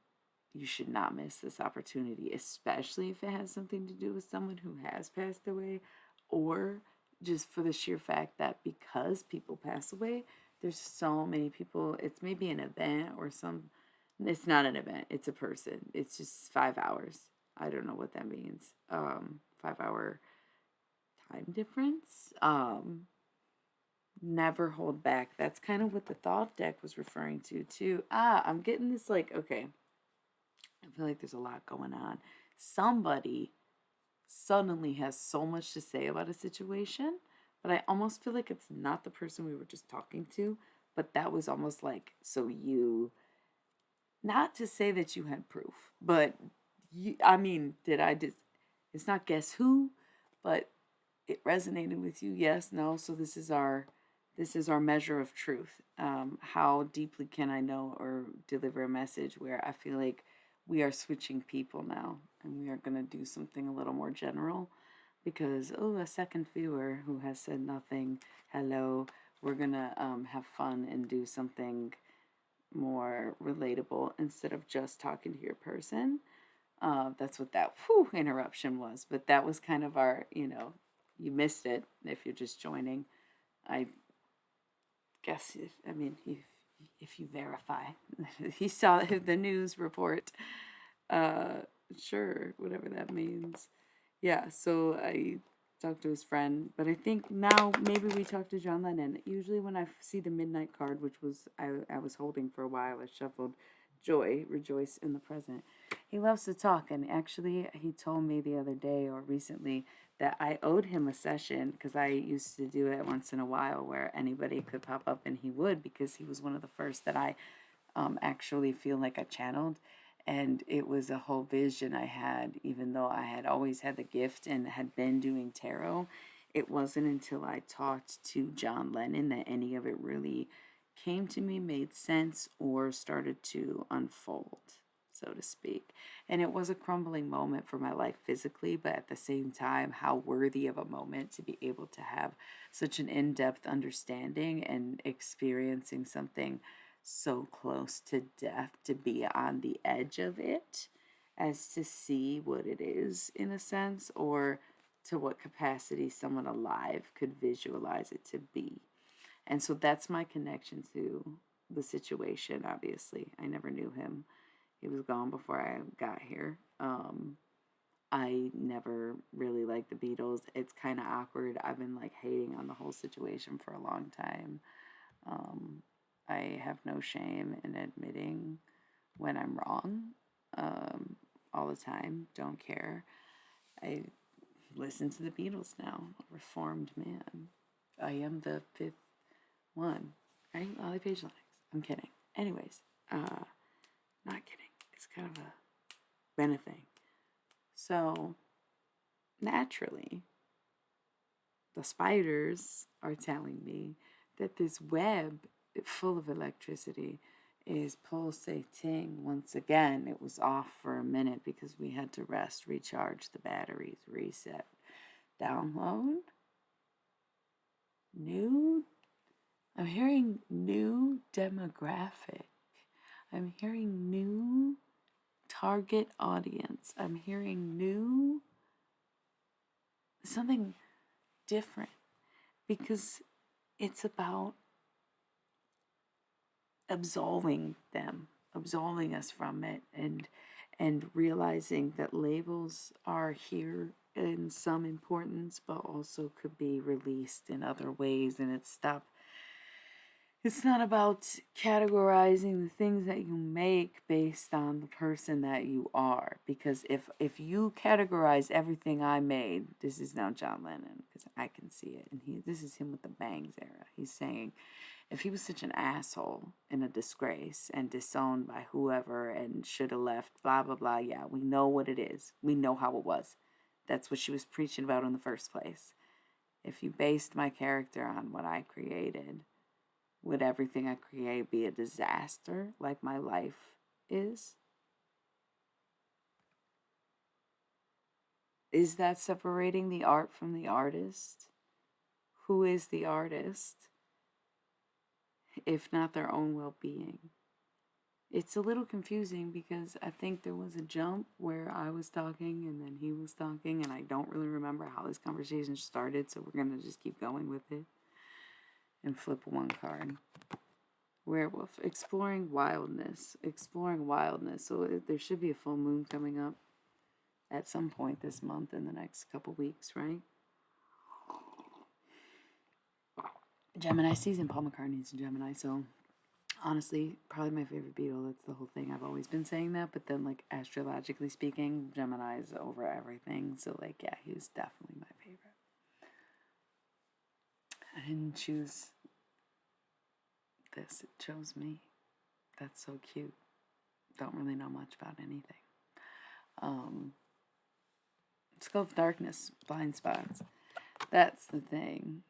S1: you should not miss this opportunity, especially if it has something to do with someone who has passed away, or just for the sheer fact that because people pass away, there's so many people. It's maybe an event or some. It's not an event. It's a person. It's just 5 hours. I don't know what that means. 5 hour time difference. Never hold back. That's kind of what the thought deck was referring to too. I'm getting this like, okay, I feel like there's a lot going on. Somebody suddenly has so much to say about a situation, but I almost feel like it's not the person we were just talking to, but that was almost like, so you, not to say that you had proof, but you, I mean, did I just, it's not guess who, but it resonated with you. Yes, no. So this is our measure of truth. How deeply can I know or deliver a message where I feel like we are switching people now and we are going to do something a little more general because, oh, a second viewer who has said nothing, hello, we're going to have fun and do something more relatable instead of just talking to your person. That's what that interruption was. But that was kind of our, you missed it if you're just joining. I guess, if you verify, he saw the news report. Uh, sure, whatever that means. Yeah, so I talked to his friend, but I think now maybe we talked to John Lennon. Usually when I see the midnight card, which was I was holding for a while, I shuffled joy, rejoice in the present. He loves to talk, and actually he told me the other day or recently that I owed him a session because I used to do it once in a while where anybody could pop up and he would because he was one of the first that I actually feel like I channeled. And it was a whole vision I had, even though I had always had the gift and had been doing tarot. It wasn't until I talked to John Lennon that any of it really came to me, made sense, or started to unfold, so to speak. And it was a crumbling moment for my life physically, but at the same time, how worthy of a moment to be able to have such an in depth understanding and experiencing something so close to death, to be on the edge of it as to see what it is in a sense, or to what capacity someone alive could visualize it to be. And so that's my connection to the situation. Obviously, I never knew him. He was gone before I got here. I never really liked the Beatles. It's kind of awkward. I've been like hating on the whole situation for a long time. Um, I have no shame in admitting when I'm wrong, all the time. Don't care. I listen to the Beatles now. A reformed man. I am the fifth one. Right? Ollie Page Lennox. I'm kidding. Anyways, not kidding. It's kind of been a thing. So, naturally, the spiders are telling me that this web full of electricity is pulsating once again. It was off for a minute because we had to rest, recharge the batteries, reset, download. New, I'm hearing new demographic. I'm hearing new target audience. I'm hearing new, something different because it's about absolving them, absolving us from it, and realizing that labels are here in some importance but also could be released in other ways. And it's not about categorizing the things that you make based on the person that you are, because if you categorize everything I made, this is now John Lennon because I can see it, and this is him with the bangs era. He's saying, if he was such an asshole and a disgrace and disowned by whoever and should have left, blah, blah, blah, yeah, we know what it is. We know how it was. That's what she was preaching about in the first place. If you based my character on what I created, would everything I create be a disaster like my life is? Is that separating the art from the artist? Who is the artist, if not their own well being? It's a little confusing because I think there was a jump where I was talking and then he was talking, and I don't really remember how this conversation started, so we're going to just keep going with it and flip one card. Werewolf, exploring wildness. Exploring wildness. So there should be a full moon coming up at some point this month in the next couple weeks, right? Gemini season. Paul McCartney's a Gemini, so honestly, probably my favorite Beatle. That's the whole thing. I've always been saying that, but then, like, astrologically speaking, Gemini's over everything. So, like, yeah, he was definitely my favorite. I didn't choose this. It chose me. That's so cute. Don't really know much about anything. Skull of Darkness, blind spots. That's the thing.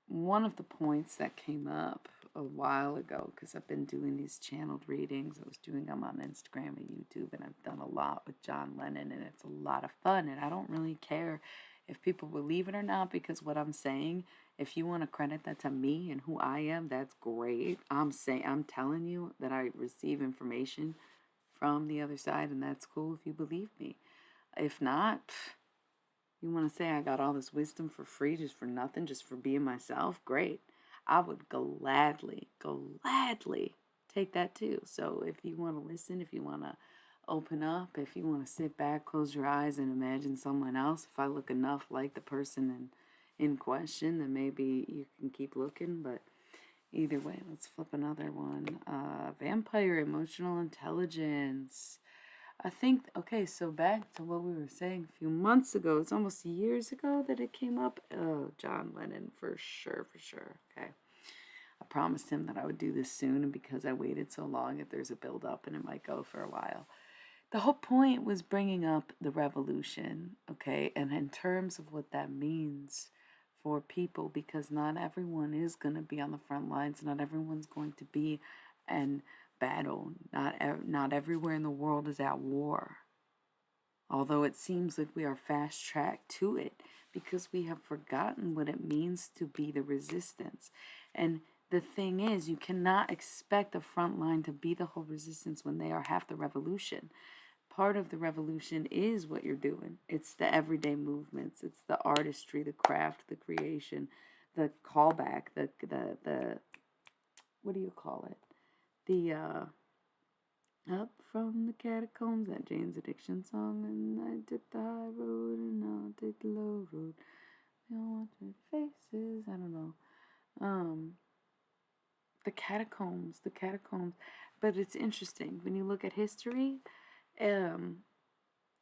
S1: One of the points that came up a while ago, because I've been doing these channeled readings. I was doing them on Instagram and YouTube, and I've done a lot with John Lennon, and it's a lot of fun. And I don't really care if people believe it or not, because what I'm saying, if you want to credit that to me and who I am, that's great. I'm telling you that I receive information from the other side, and that's cool if you believe me. If not, you want to say I got all this wisdom for free, just for nothing, just for being myself? Great. I would gladly take that too. So if you want to listen, if you want to open up, if you want to sit back, close your eyes, and imagine someone else, if I look enough like the person in question, then maybe you can keep looking. But either way, let's flip another one. Vampire emotional intelligence. I think, okay, so back to what we were saying a few months ago. It's almost years ago that it came up. Oh, John Lennon, for sure. Okay. I promised him that I would do this soon, and because I waited so long, if there's a build up and it might go for a while. The whole point was bringing up the revolution, okay, and in terms of what that means for people, because not everyone is going to be on the front lines, not everyone's going to be in battle, not everywhere in the world is at war. Although it seems like we are fast-tracked to it, because we have forgotten what it means to be the resistance. And the thing is, you cannot expect the front line to be the whole resistance when they are half the revolution. Part of the revolution is what you're doing. It's the everyday movements. It's the artistry, the craft, the creation, the callback, the what do you call it? The up from the catacombs, that Jane's Addiction song, and I took the high road and I'll take the low road. They all want your faces. I don't know. The catacombs. But it's interesting when you look at history.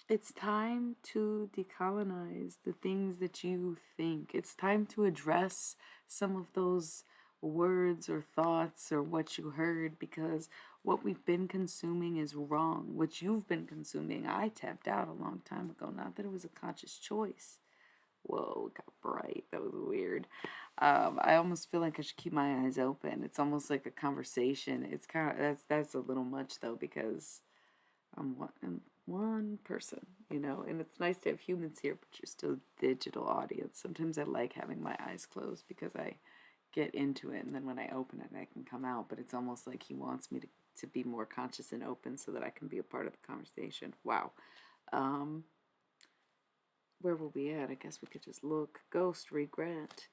S1: It's time to decolonize the things that you think. It's time to address some of those words or thoughts or what you heard, because what we've been consuming is wrong. What you've been consuming, I tapped out a long time ago. Not that it was a conscious choice. Whoa, it got bright. That was weird. I almost feel like I should keep my eyes open. It's almost like a conversation. It's kind of that's a little much though, because I'm one person, and it's nice to have humans here, but you're still a digital audience. Sometimes I like having my eyes closed because I get into it, and then when I open it, I can come out. But it's almost like he wants me to be more conscious and open so that I can be a part of the conversation. Wow. Where will we at? I guess we could just look. Ghost, regret.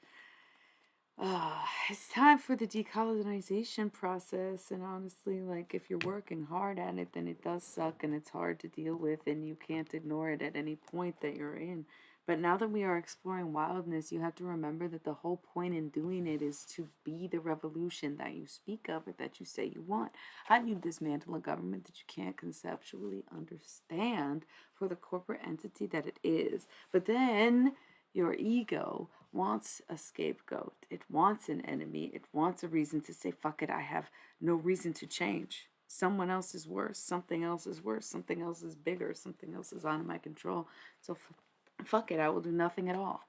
S1: It's time for the decolonization process, and honestly, like, if you're working hard at it, then it does suck and it's hard to deal with, and you can't ignore it at any point that you're in. But now that we are exploring wildness, you have to remember that the whole point in doing it is to be the revolution that you speak of or that you say you want. How do you dismantle a government that you can't conceptually understand for the corporate entity that it is? But then your ego wants a scapegoat. It wants an enemy. It wants a reason to say, fuck it, I have no reason to change. Someone else is worse. Something else is worse. Something else is bigger. Something else is out of my control. So fuck it, I will do nothing at all.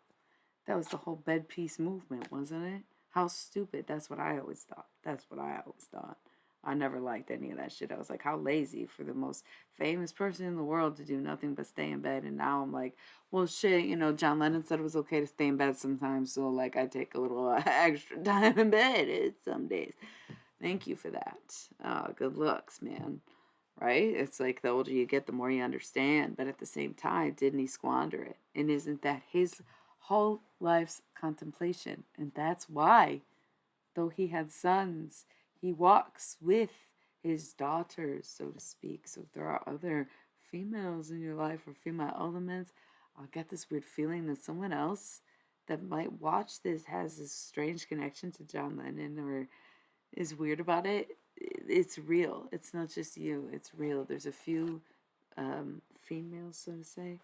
S1: That was the whole bed peace movement, wasn't it? How stupid. That's what I always thought. I never liked any of that shit. I was like, how lazy for the most famous person in the world to do nothing but stay in bed. And now I'm like, well, shit, John Lennon said it was okay to stay in bed sometimes. So, like, I take a little extra time in bed some days. Thank you for that. Good looks, man. Right? It's like the older you get, the more you understand. But at the same time, didn't he squander it? And isn't that his whole life's contemplation? And that's why, though he had sons, he walks with his daughters, so to speak. So if there are other females in your life or female elements, I'll get this weird feeling that someone else that might watch this has this strange connection to John Lennon or is weird about it. It's real. It's not just you. It's real. There's a few females, so to say,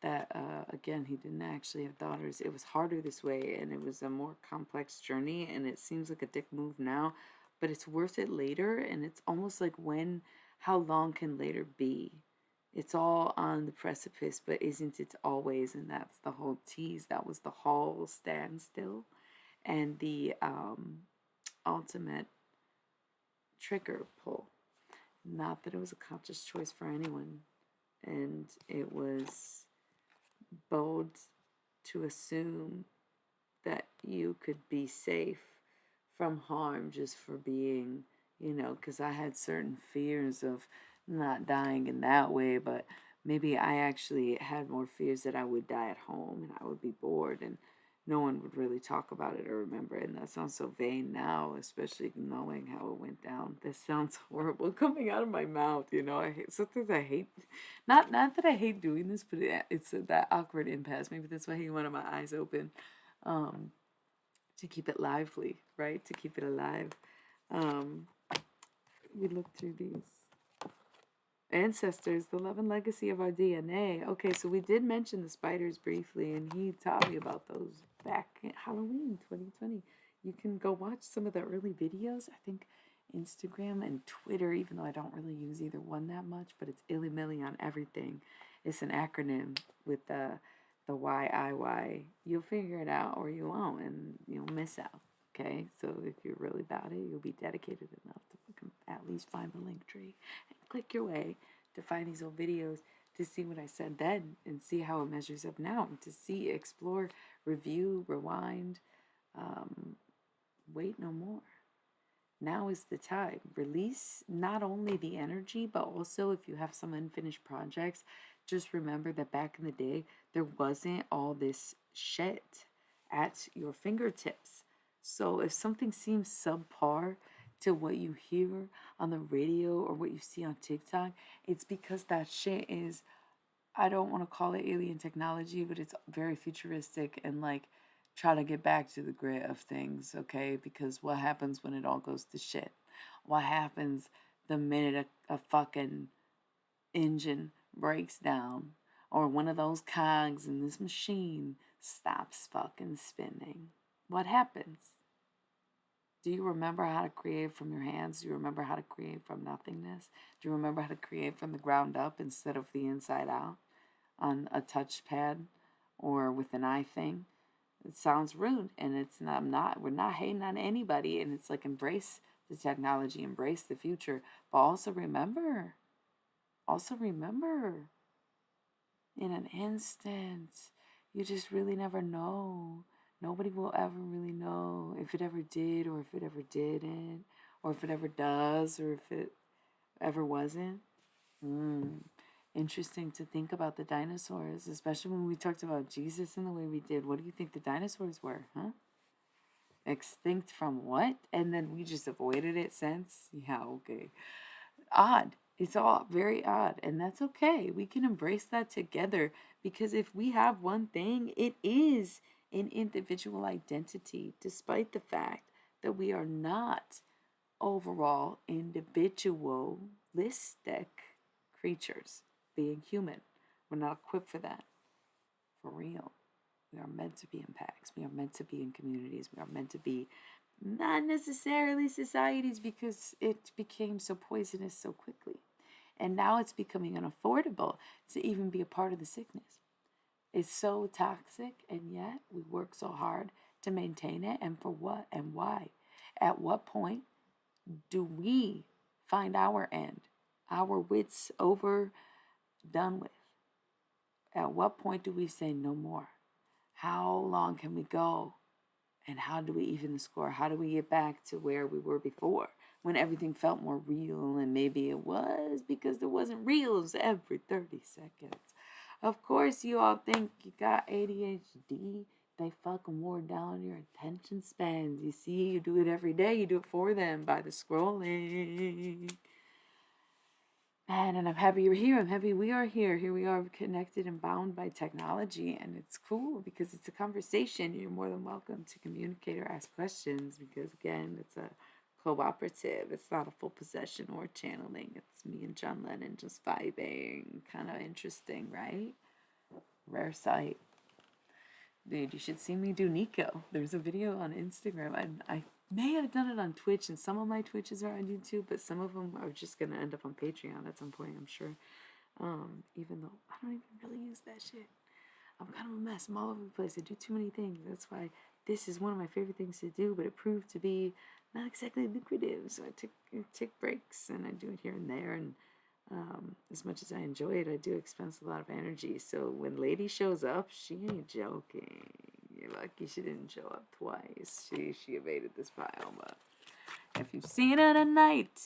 S1: that again, he didn't actually have daughters. It was harder this way, and it was a more complex journey. And it seems like a dick move now, but it's worth it later. And it's almost like how long can later be? It's all on the precipice, but isn't it always? And that's the whole tease. That was the whole standstill, and the ultimate trigger pull. Not that it was a conscious choice for anyone, and it was bold to assume that you could be safe from harm just for being, because I had certain fears of not dying in that way, but maybe I actually had more fears that I would die at home and I would be bored and no one would really talk about it or remember it. And that sounds so vain now, especially knowing how it went down. This sounds horrible coming out of my mouth. Sometimes I hate, not that I hate doing this, but it's that awkward impasse. Maybe that's why I wanted my eyes open, to keep it lively, right? To keep it alive. We look through these ancestors, the love and legacy of our DNA. Okay, so we did mention the spiders briefly, and he taught me about those back at Halloween 2020. You can go watch some of the early videos. I think Instagram and Twitter, even though I don't really use either one that much, but it's Illy Milly on everything. It's an acronym with the YIY. You'll figure it out or you won't, and you'll miss out. Okay, so if you're really about it, you'll be dedicated enough to at least find the link tree and click your way to find these old videos to see what I said then and see how it measures up now, and to see, explore, review, rewind, wait no more. Now is the time. Release not only the energy, but also if you have some unfinished projects, just remember that back in the day, there wasn't all this shit at your fingertips. So if something seems subpar to what you hear on the radio or what you see on TikTok, it's because that shit is, I don't want to call it alien technology, but it's very futuristic and like try to get back to the grit of things, okay? Because what happens when it all goes to shit? What happens the minute a fucking engine breaks down or one of those cogs in this machine stops fucking spinning? What happens? Do you remember how to create from your hands? Do you remember how to create from nothingness? Do you remember how to create from the ground up instead of the inside out on a touchpad or with an iThing? It sounds rude, and it's not. We're not hating on anybody, and it's like embrace the technology, embrace the future, but also remember, in an instant, you just really never know. Nobody will ever really know if it ever did or if it ever didn't, or if it ever does or if it ever wasn't. Interesting to think about the dinosaurs, especially when we talked about Jesus in the way we did. What do you think the dinosaurs were, huh? Extinct from what? And then we just avoided it since? Yeah, okay. Odd. It's all very odd, and that's okay. We can embrace that together because if we have one thing, it is an individual identity, despite the fact that we are not overall individualistic creatures, being human. We're not equipped for that. For real. We are meant to be in packs. We are meant to be in communities. We are meant to be not necessarily societies because it became so poisonous so quickly. And now it's becoming unaffordable to even be a part of the sickness. It's so toxic, and yet we work so hard to maintain it. And for what and why? At what point do we find our end, our wits over, done with. At what point do we say no more? How long can we go? And how do we even score? How do we get back to where we were before when everything felt more real? And maybe it was because there wasn't reels every 30 seconds. Of course, you all think you got ADHD. They fucking wore down your attention spans. You see, you do it every day. You do it for them by the scrolling. Man, and I'm happy you're here. I'm happy we are here. Here we are connected and bound by technology. And it's cool because it's a conversation. You're more than welcome to communicate or ask questions because, again, it's a cooperative. It's not a full possession or channeling. It's me and John Lennon just vibing. Kind of interesting, right? Rare sight. Dude, you should see me do Nico. There's a video on Instagram. I may have done it on Twitch, and some of my Twitches are on YouTube, but some of them are just going to end up on Patreon at some point, I'm sure. Even though I don't even really use that shit. I'm kind of a mess. I'm all over the place. I do too many things. That's why this is one of my favorite things to do, but it proved to be not exactly lucrative. So I take breaks, and I do it here and there, and as much as I enjoy it, I do expense a lot of energy. So when Lady shows up, she ain't joking. You're lucky she didn't show up twice. She evaded this pile, but if you've seen her tonight,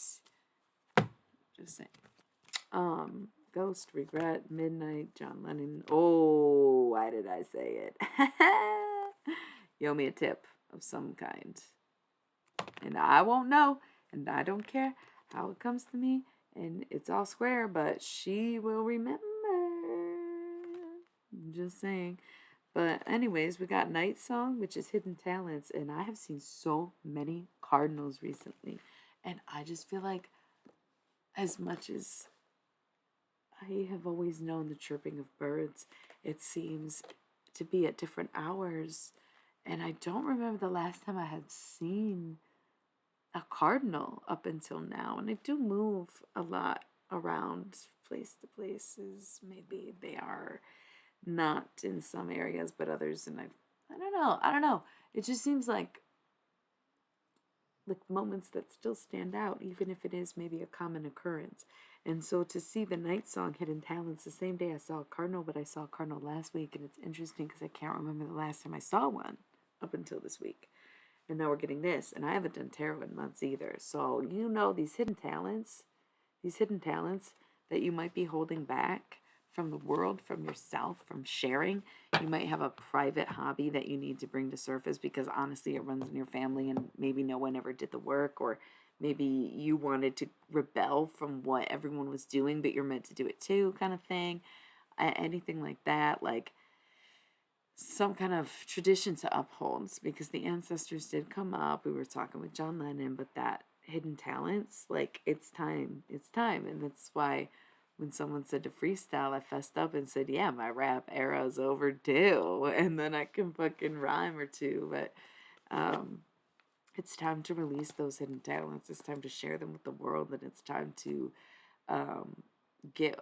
S1: just saying. Ghost, Regret, Midnight, John Lennon. Oh, why did I say it? You owe me a tip of some kind. And I won't know, and I don't care how it comes to me. And it's all square, but she will remember. I'm just saying. But anyways, we got Night Song, which is Hidden Talents. And I have seen so many cardinals recently. And I just feel like as much as I have always known the chirping of birds, it seems to be at different hours. And I don't remember the last time I had seen a cardinal up until now, and I do move a lot around place to places. Maybe they are not in some areas but others, and I don't know, it just seems like moments that still stand out, even if it is maybe a common occurrence. And so to see the Night Song Hidden Talents the same day I saw a cardinal, but I saw a cardinal last week, and it's interesting because I can't remember the last time I saw one up until this week. And now we're getting this, and I haven't done tarot in months either. So, these hidden talents that you might be holding back from the world, from yourself, from sharing. You might have a private hobby that you need to bring to surface because honestly it runs in your family and maybe no one ever did the work, or maybe you wanted to rebel from what everyone was doing, but you're meant to do it too, kind of thing. Anything like that, like some kind of tradition to uphold because the ancestors did come up. We were talking with John Lennon, but that hidden talents, like it's time. And that's why when someone said to freestyle, I fessed up and said, yeah, my rap era is overdue. And then I can fucking rhyme or two. But it's time to release those hidden talents. It's time to share them with the world. And it's time to get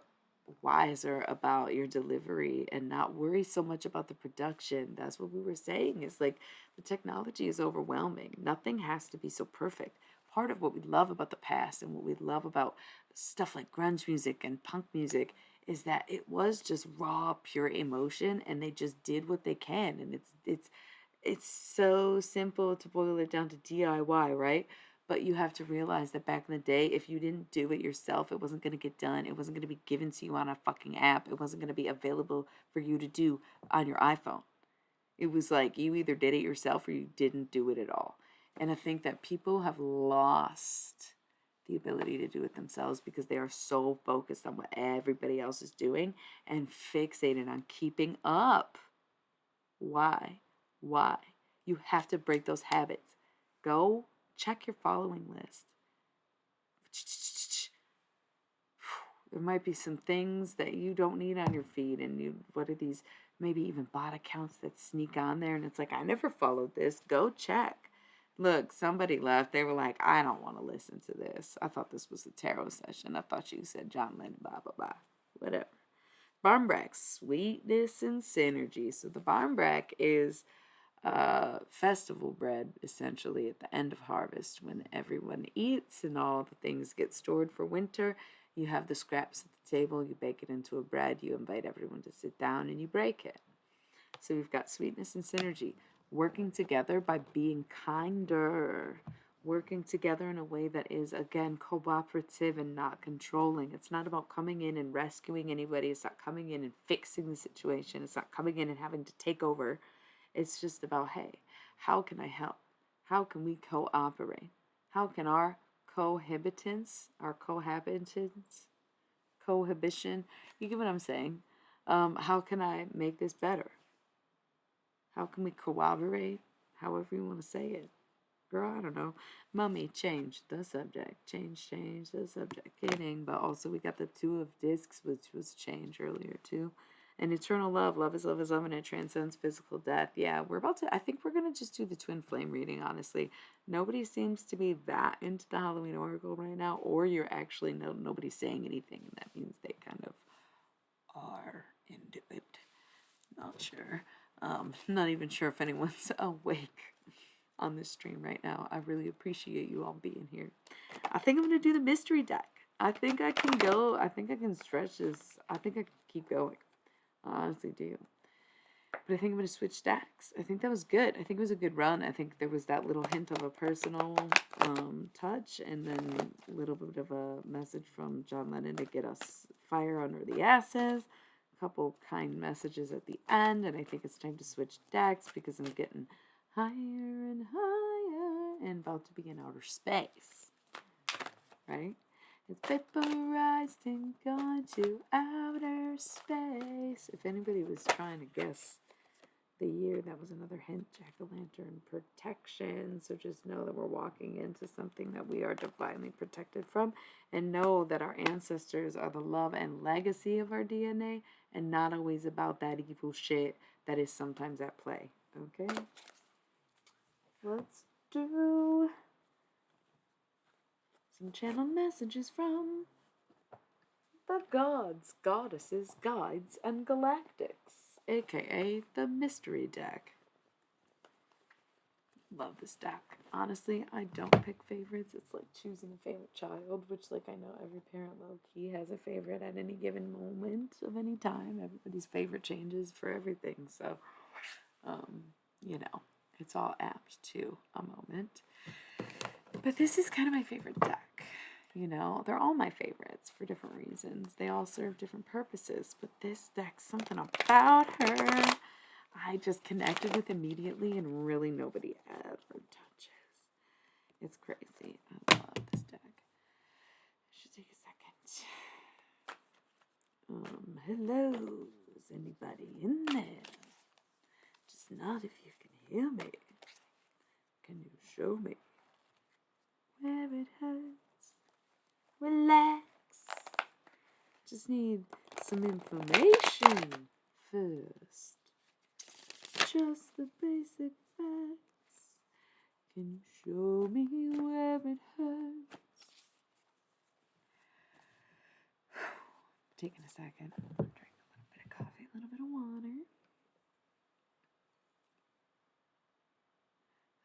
S1: wiser about your delivery and not worry so much about the production. That's what we were saying. Is like the technology is overwhelming. Nothing has to be so perfect. Part of what we love about the past and what we love about stuff like grunge music and punk music is that it was just raw, pure emotion, and they just did what they can. And it's so simple to boil it down to DIY, right? But you have to realize that back in the day, if you didn't do it yourself, it wasn't going to get done. It wasn't going to be given to you on a fucking app. It wasn't going to be available for you to do on your iPhone. It was like you either did it yourself or you didn't do it at all. And I think that people have lost the ability to do it themselves because they are so focused on what everybody else is doing and fixated on keeping up. Why? You have to break those habits. Go check your following list. There might be some things that you don't need on your feed, and what are these, maybe even bot accounts that sneak on there, and it's like, I never followed this. Go check. Look, somebody left. They were like, I don't want to listen to this. I thought this was a tarot session. I thought you said John Lennon, blah, blah, blah. Whatever. Barmbrack, sweetness and synergy. So the Barmbrack is festival bread, essentially, at the end of harvest when everyone eats and all the things get stored for winter. You have the scraps at the table, you bake it into a bread, you invite everyone to sit down, and you break it. So we've got sweetness and synergy, working together by being kinder, working together in a way that is, again, cooperative and not controlling. It's not about coming in and rescuing anybody. It's not coming in and fixing the situation. It's not coming in and having to take over. It's just about, hey, how can I help? How can we cooperate? How can our cohabitance, cohabitation, you get what I'm saying? How can I make this better? How can we cooperate? However you want to say it. Girl, I don't know. Mummy, change the subject. Change the subject. Kidding. But also we got the Two of Discs, which was change earlier too. And eternal love. Love is love and it transcends physical death. Yeah, I think we're going to just do the twin flame reading, honestly. Nobody seems to be that into the Halloween Oracle right now. Or you're actually, nobody's saying anything. And that means they kind of are into it. Not sure. Not even sure if anyone's awake on this stream right now. I really appreciate you all being here. I think I'm going to do the mystery deck. I think I can go. I think I can stretch this. I think I can keep going. I honestly do. But I think I'm going to switch decks. I think that was good. I think it was a good run. I think there was that little hint of a personal touch and then a little bit of a message from John Lennon to get us fire under the asses. A couple kind messages at the end. And I think it's time to switch decks because I'm getting higher and higher and about to be in outer space. Right? It's vaporized and gone to outer space. If anybody was trying to guess the year, that was another hint. Jack-o'-lantern protection. So just know that we're walking into something that we are divinely protected from, and know that our ancestors are the love and legacy of our DNA and not always about that evil shit that is sometimes at play. Okay? Let's do some channel messages from the gods, goddesses, guides, and galactics, aka the mystery deck. Love this deck. Honestly, I don't pick favorites. It's like choosing a favorite child, which, like, I know every parent low-key has a favorite at any given moment of any time. Everybody's favorite changes for everything. So, you know, it's all apt to a moment. But this is kind of my favorite deck. You know, they're all my favorites for different reasons. They all serve different purposes. But this deck, something about her, I just connected with immediately and really nobody ever touches. It's crazy. I love this deck. I should take a second. Hello. Is anybody in there? Just not if you can hear me. Can you show me where it hurts? Relax. Just need some information first. Just the basic facts. Can you show me where it hurts? Taking a second. I'll drink a little bit of coffee, a little bit of water.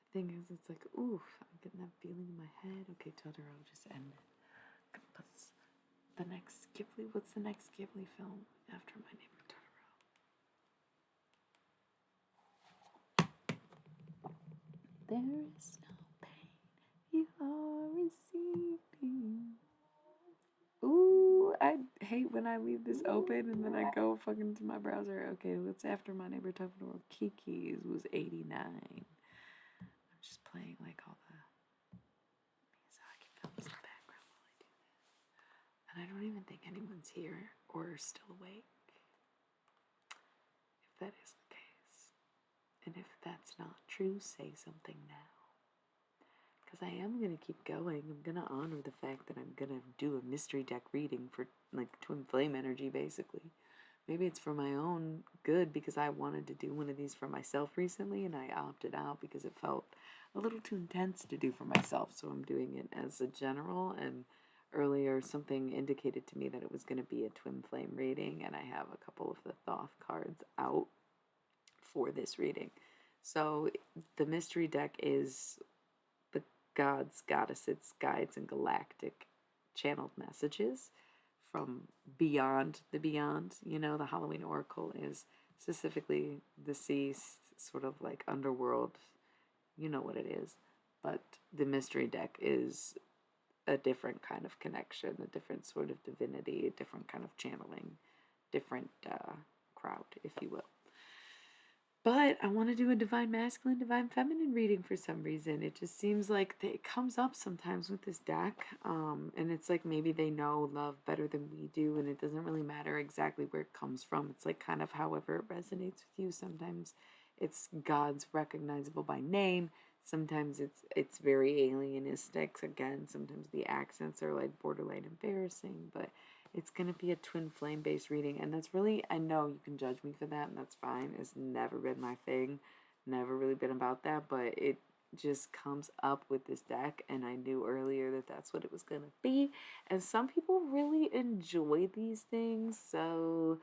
S1: The thing is, it's like, oof, I'm getting that feeling in my head. Okay, Totoro, just end it. The next Ghibli, what's the next Ghibli film after My Neighbor Totoro? There is no pain you are receiving. Ooh, I hate when I leave this open and then I go fucking to my browser. Okay, what's after My Neighbor Totoro? Kiki's was 89. I'm just playing like all the Miyazaki films in the background while I do this. And I don't even think anyone's here or still awake. If that is the case. And if that's not true, say something now. Because I am going to keep going. I'm going to honor the fact that I'm going to do a mystery deck reading for, like, twin flame energy, basically. Maybe it's for my own good because I wanted to do one of these for myself recently and I opted out because it felt a little too intense to do for myself. So I'm doing it as a general, and earlier something indicated to me that it was going to be a twin flame reading, and I have a couple of the Thoth cards out for this reading. So the mystery deck is the gods, goddesses, guides, and galactic channeled messages from beyond the beyond. You know, the Halloween Oracle is specifically deceased, sort of like underworld. You know what it is. But the mystery deck is a different kind of connection, a different sort of divinity, a different kind of channeling, different crowd, if you will. But I want to do a divine masculine, divine feminine reading for some reason. It just seems like it comes up sometimes with this deck. And it's like maybe they know love better than we do, and it doesn't really matter exactly where it comes from. It's like kind of however it resonates with you. Sometimes it's gods recognizable by name. Sometimes it's very alienistic. Again, sometimes the accents are like borderline embarrassing, but it's going to be a twin flame based reading. And that's really, I know you can judge me for that, and that's fine. It's never been my thing, never really been about that, but it just comes up with this deck. And I knew earlier that that's what it was going to be. And some people really enjoy these things. So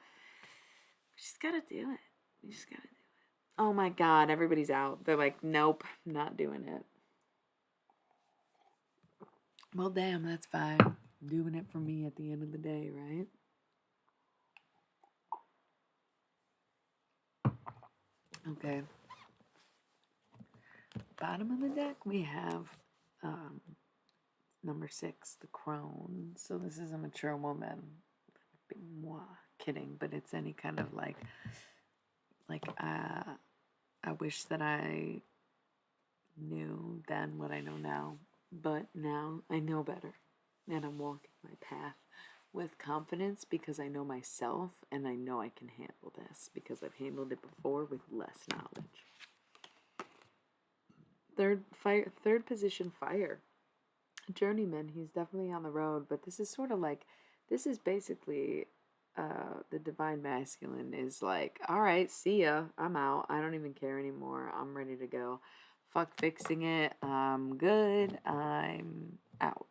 S1: we just got to do it. We just got to do it. Oh my God, everybody's out. They're like, nope, not doing it. Well, damn, that's fine. Doing it for me at the end of the day, right? Okay. Bottom of the deck, we have number 6, the crone. So this is a mature woman. Mwah, kidding, but it's any kind of like I wish that I knew then what I know now, but now I know better, and I'm walking my path with confidence because I know myself and I know I can handle this because I've handled it before with less knowledge. Third position, fire. Journeyman, he's definitely on the road, but this is sort of like, this is basically the divine masculine is like, all right, see ya, I'm out, I don't even care anymore, I'm ready to go, fuck fixing it, I'm good, I'm out.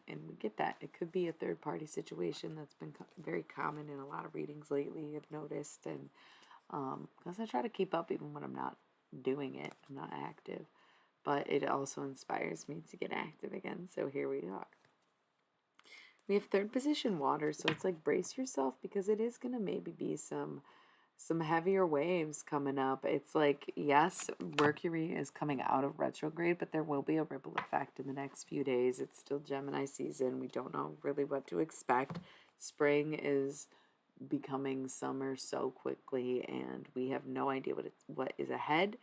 S1: And we get that. It could be a third party situation that's been very common in a lot of readings lately, I've noticed, and because I try to keep up even when I'm not doing it, I'm not active, but it also inspires me to get active again. So here we are. We have third position water, so it's like brace yourself because it is going to maybe be some heavier waves coming up. It's like, yes, Mercury is coming out of retrograde, but there will be a ripple effect in the next few days. It's still Gemini season. We don't know really what to expect. Spring is becoming summer so quickly, and we have no idea what is ahead.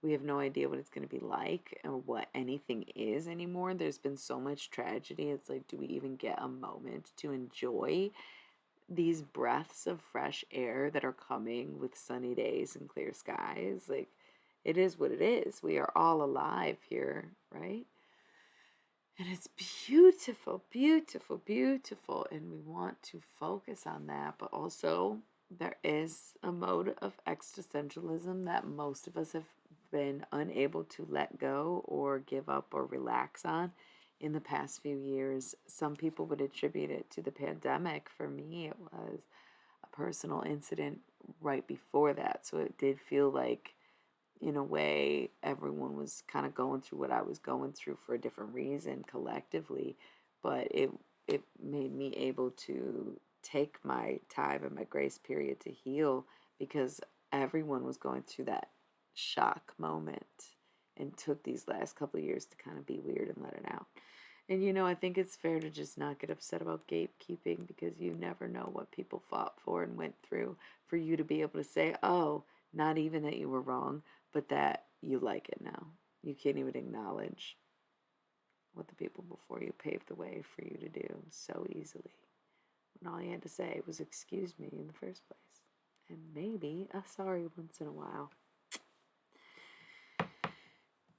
S1: We have no idea what it's going to be like or what anything is anymore. There's been so much tragedy. It's like, do we even get a moment to enjoy these breaths of fresh air that are coming with sunny days and clear skies? Like, it is what it is. We are all alive here, right? And it's beautiful, beautiful, beautiful. And we want to focus on that. But also, there is a mode of existentialism that most of us have been unable to let go or give up or relax on in the past few years. Some people would attribute it to the pandemic. For me, it was a personal incident right before that. So it did feel like, in a way, everyone was kind of going through what I was going through for a different reason collectively, but it made me able to take my time and my grace period to heal because everyone was going through that shock moment and took these last couple of years to kind of be weird and let it out. And I think it's fair to just not get upset about gatekeeping because you never know what people fought for and went through for you to be able to say, oh, not even that you were wrong, but that you like it now. You can't even acknowledge what the people before you paved the way for you to do so easily, when all you had to say was excuse me in the first place, and maybe a sorry once in a while.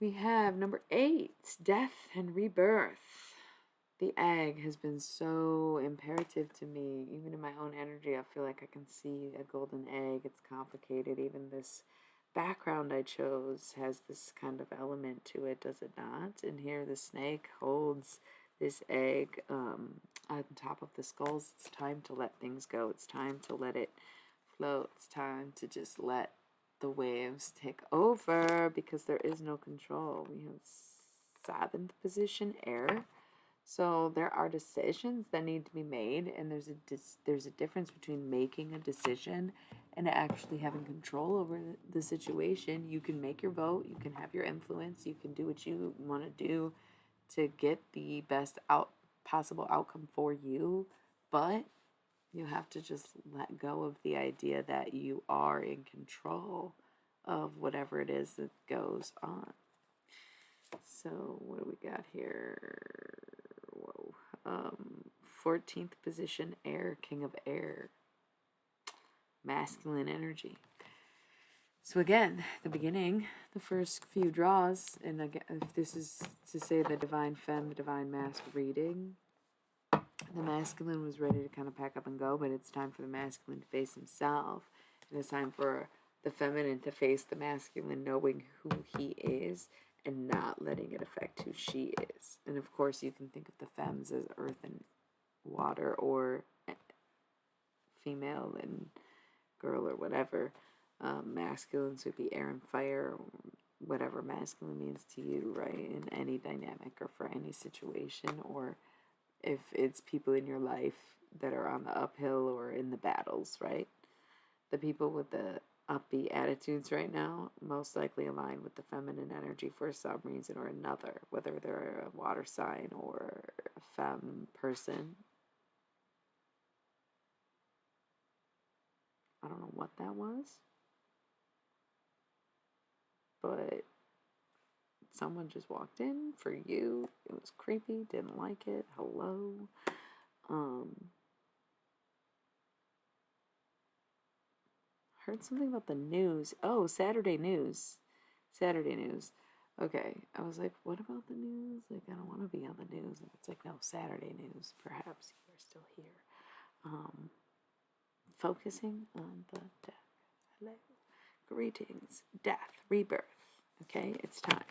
S1: We have number 8, death and rebirth. The egg has been so imperative to me. Even in my own energy, I feel like I can see a golden egg. It's complicated. Even this background I chose has this kind of element to it, does it not? And here the snake holds this egg on top of the skulls. It's time to let things go. It's time to let it float. It's time to just let the waves take over because there is no control. We have 7th position air. So there are decisions that need to be made, and there's a difference between making a decision and actually having control over the situation. You can make your vote, you can have your influence, you can do what you want to do to get the best possible outcome for you, but you have to just let go of the idea that you are in control of whatever it is that goes on. So what do we got here? Whoa. 14th position air, king of air, masculine energy. So again, the beginning, the first few draws, and again, if this is to say the divine femme, the divine mask reading, the masculine was ready to kind of pack up and go, but it's time for the masculine to face himself. And it's time for the feminine to face the masculine, knowing who he is and not letting it affect who she is. And of course, you can think of the femmes as earth and water, or female and girl, or whatever. Masculines would be air and fire, or whatever masculine means to you, right? In any dynamic or for any situation, or if it's people in your life that are on the uphill or in the battles, right? The people with the upbeat attitudes right now most likely align with the feminine energy for some reason or another, whether they're a water sign or a femme person. I don't know what that was, but someone just walked in for you. It was creepy, didn't like it. Hello. Heard something about the news. Oh, Saturday news. Saturday news. Okay. I was like, what about the news? Like, I don't want to be on the news. And it's like, no, Saturday news. Perhaps you are still here. Focusing on the death. Hello. Greetings. Death. Rebirth. Okay, it's time.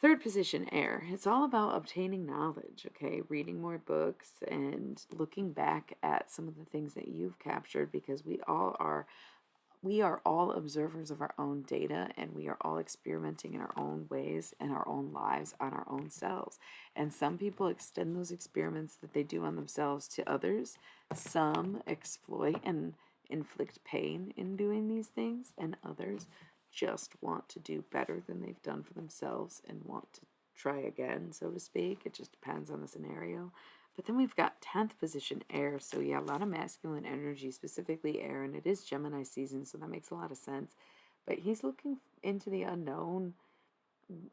S1: 3rd position, air. It's all about obtaining knowledge, okay? Reading more books and looking back at some of the things that you've captured, because we are all observers of our own data, and we are all experimenting in our own ways and our own lives on our own selves. And some people extend those experiments that they do on themselves to others. Some exploit and inflict pain in doing these things, and others just want to do better than they've done for themselves and want to try again, so to speak. It just depends on the scenario. But then we've got 10th position air. So yeah, a lot of masculine energy, specifically air, and it is Gemini season, so that makes a lot of sense. But he's looking into the unknown,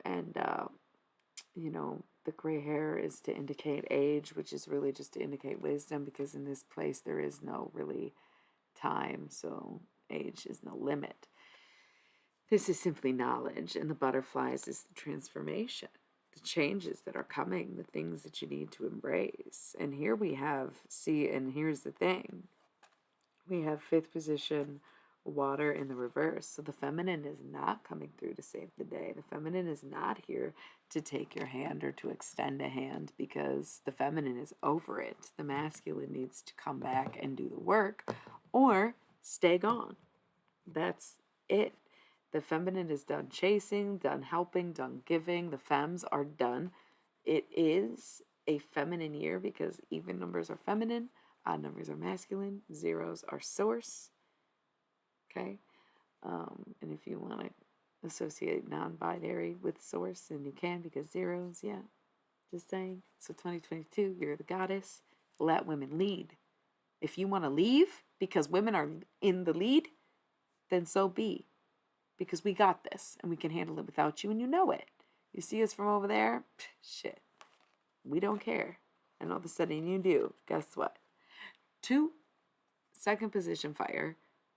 S1: and the gray hair is to indicate age, which is really just to indicate wisdom, because in this place there is no really time, so age is no limit. This is simply knowledge, and the butterflies is the transformation, the changes that are coming, the things that you need to embrace. And here we have, and here's the thing, we have 5th position, water in the reverse. So the feminine is not coming through to save the day. The feminine is not here to take your hand or to extend a hand, because the feminine is over it. The masculine needs to come back and do the work or stay gone. That's it. The feminine is done chasing, done helping, done giving. The femmes are done. It is a feminine year because even numbers are feminine, odd numbers are masculine, zeros are source. Okay? And if you want to associate non-binary with source, then you can, because zeros, yeah. Just saying. So 2022, you're the goddess. Let women lead. If you want to leave because women are in the lead, then so be. Because we got this, and we can handle it without you, and you know it. You see us from over there? Shit. We don't care. And all of a sudden you do. Guess what? 2, 2nd position fire.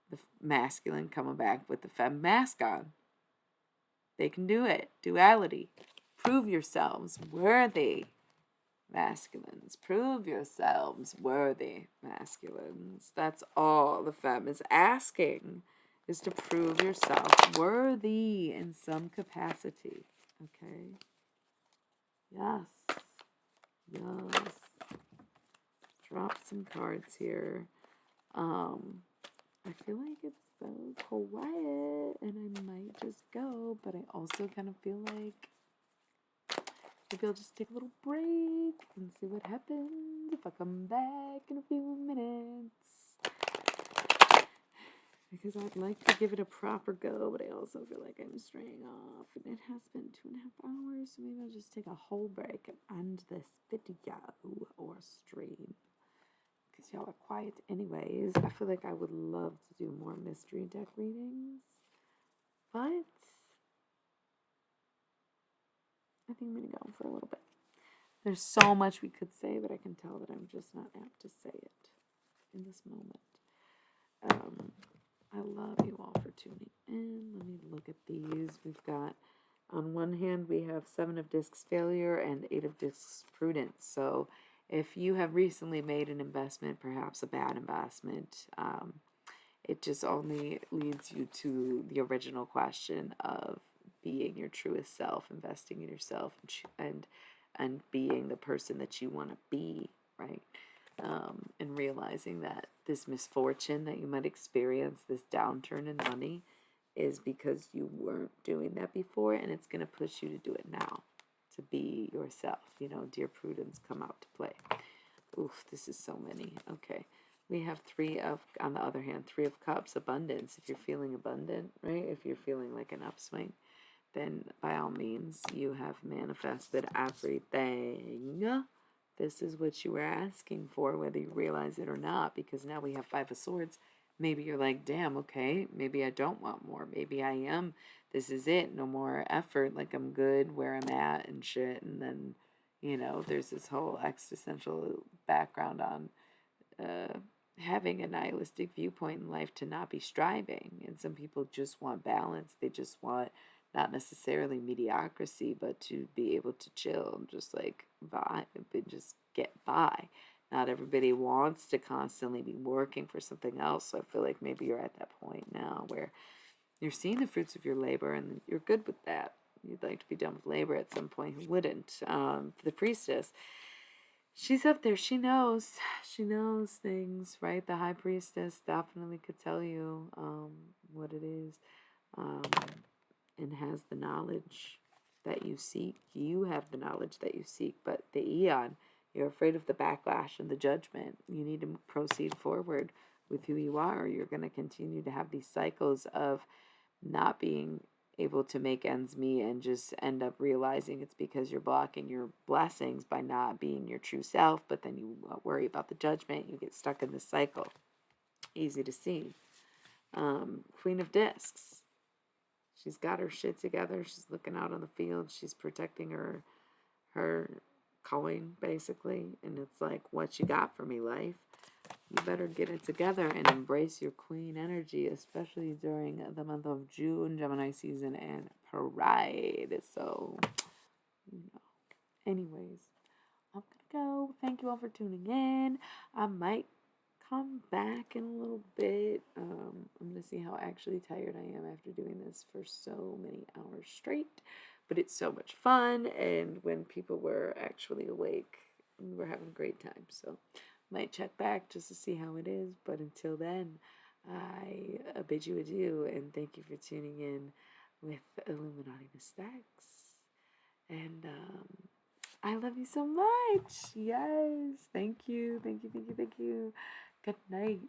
S1: The masculine coming back with the femme mask on. They can do it. Duality. Prove yourselves worthy, masculines. Prove yourselves worthy, masculines. That's all the femme is asking, is to prove yourself worthy in some capacity. Okay? Yes. Yes. Drop some cards here. I I feel like it's so quiet and I might just go, but I also kind of feel like maybe I'll just take a little break and see what happens if I come back in a few minutes. Because I'd like to give it a proper go, but I also feel like I'm straying off. And it has been 2.5 hours, so maybe I'll just take a whole break and end this video or stream. Because y'all are quiet anyways. I feel like I would love to do more mystery deck readings. But I think I'm going to go for a little bit. There's so much we could say, but I can tell that I'm just not apt to say it in this moment. I love you all for tuning in. Let me look at these. We've got, on one hand, we have 7 of Discs failure and 8 of Discs prudence. So if you have recently made an investment, perhaps a bad investment, it just only leads you to the original question of being your truest self, investing in yourself, and being the person that you want to be, right? And realizing that this misfortune that you might experience, this downturn in money, is because you weren't doing that before, and it's going to push you to do it now, to be yourself. You know, dear Prudence, come out to play. Oof, this is so many. Okay. We have 3 of, on the other hand, 3 of Cups, abundance. If you're feeling abundant, right? If you're feeling like an upswing, then by all means, you have manifested everything. This is what you were asking for, whether you realize it or not, because now we have 5 of Swords. Maybe you're like, damn, okay, maybe I don't want more. Maybe I am. This is it. No more effort. Like, I'm good where I'm at and shit. And then, you know, there's this whole existential background on having a nihilistic viewpoint in life to not be striving. And some people just want balance. They just want not necessarily mediocrity, but to be able to chill and just like vibe and just get by. Not everybody wants to constantly be working for something else. So I feel like maybe you're at that point now where you're seeing the fruits of your labor and you're good with that. You'd like to be done with labor at some point. Who wouldn't? The priestess, she's up there. She knows. She knows things, right? The high priestess definitely could tell you what it is. And has the knowledge that you seek. You have the knowledge that you seek, but the Eon, you're afraid of the backlash and the judgment. You need to proceed forward with who you are. You're going to continue to have these cycles of not being able to make ends meet and just end up realizing it's because you're blocking your blessings by not being your true self, but then you worry about the judgment. You get stuck in this cycle. Easy to see. Queen of Discs. She's got her shit together. She's looking out on the field. She's protecting her coin, basically. And it's like, what you got for me, life? You better get it together and embrace your queen energy, especially during the month of June, Gemini season, and Pride. So, you know. Anyways, I'm gonna go. Thank you all for tuning in. I might come back in a little bit. I'm gonna see how actually tired I am after doing this for so many hours straight, but it's so much fun, and when people were actually awake, we were having a great time. So might check back just to see how it is, but until then, I bid you adieu and thank you for tuning in with Illuminati Mistakes. And I love you so much. Yes. Thank you. Thank you. Thank you. Thank you. Good night.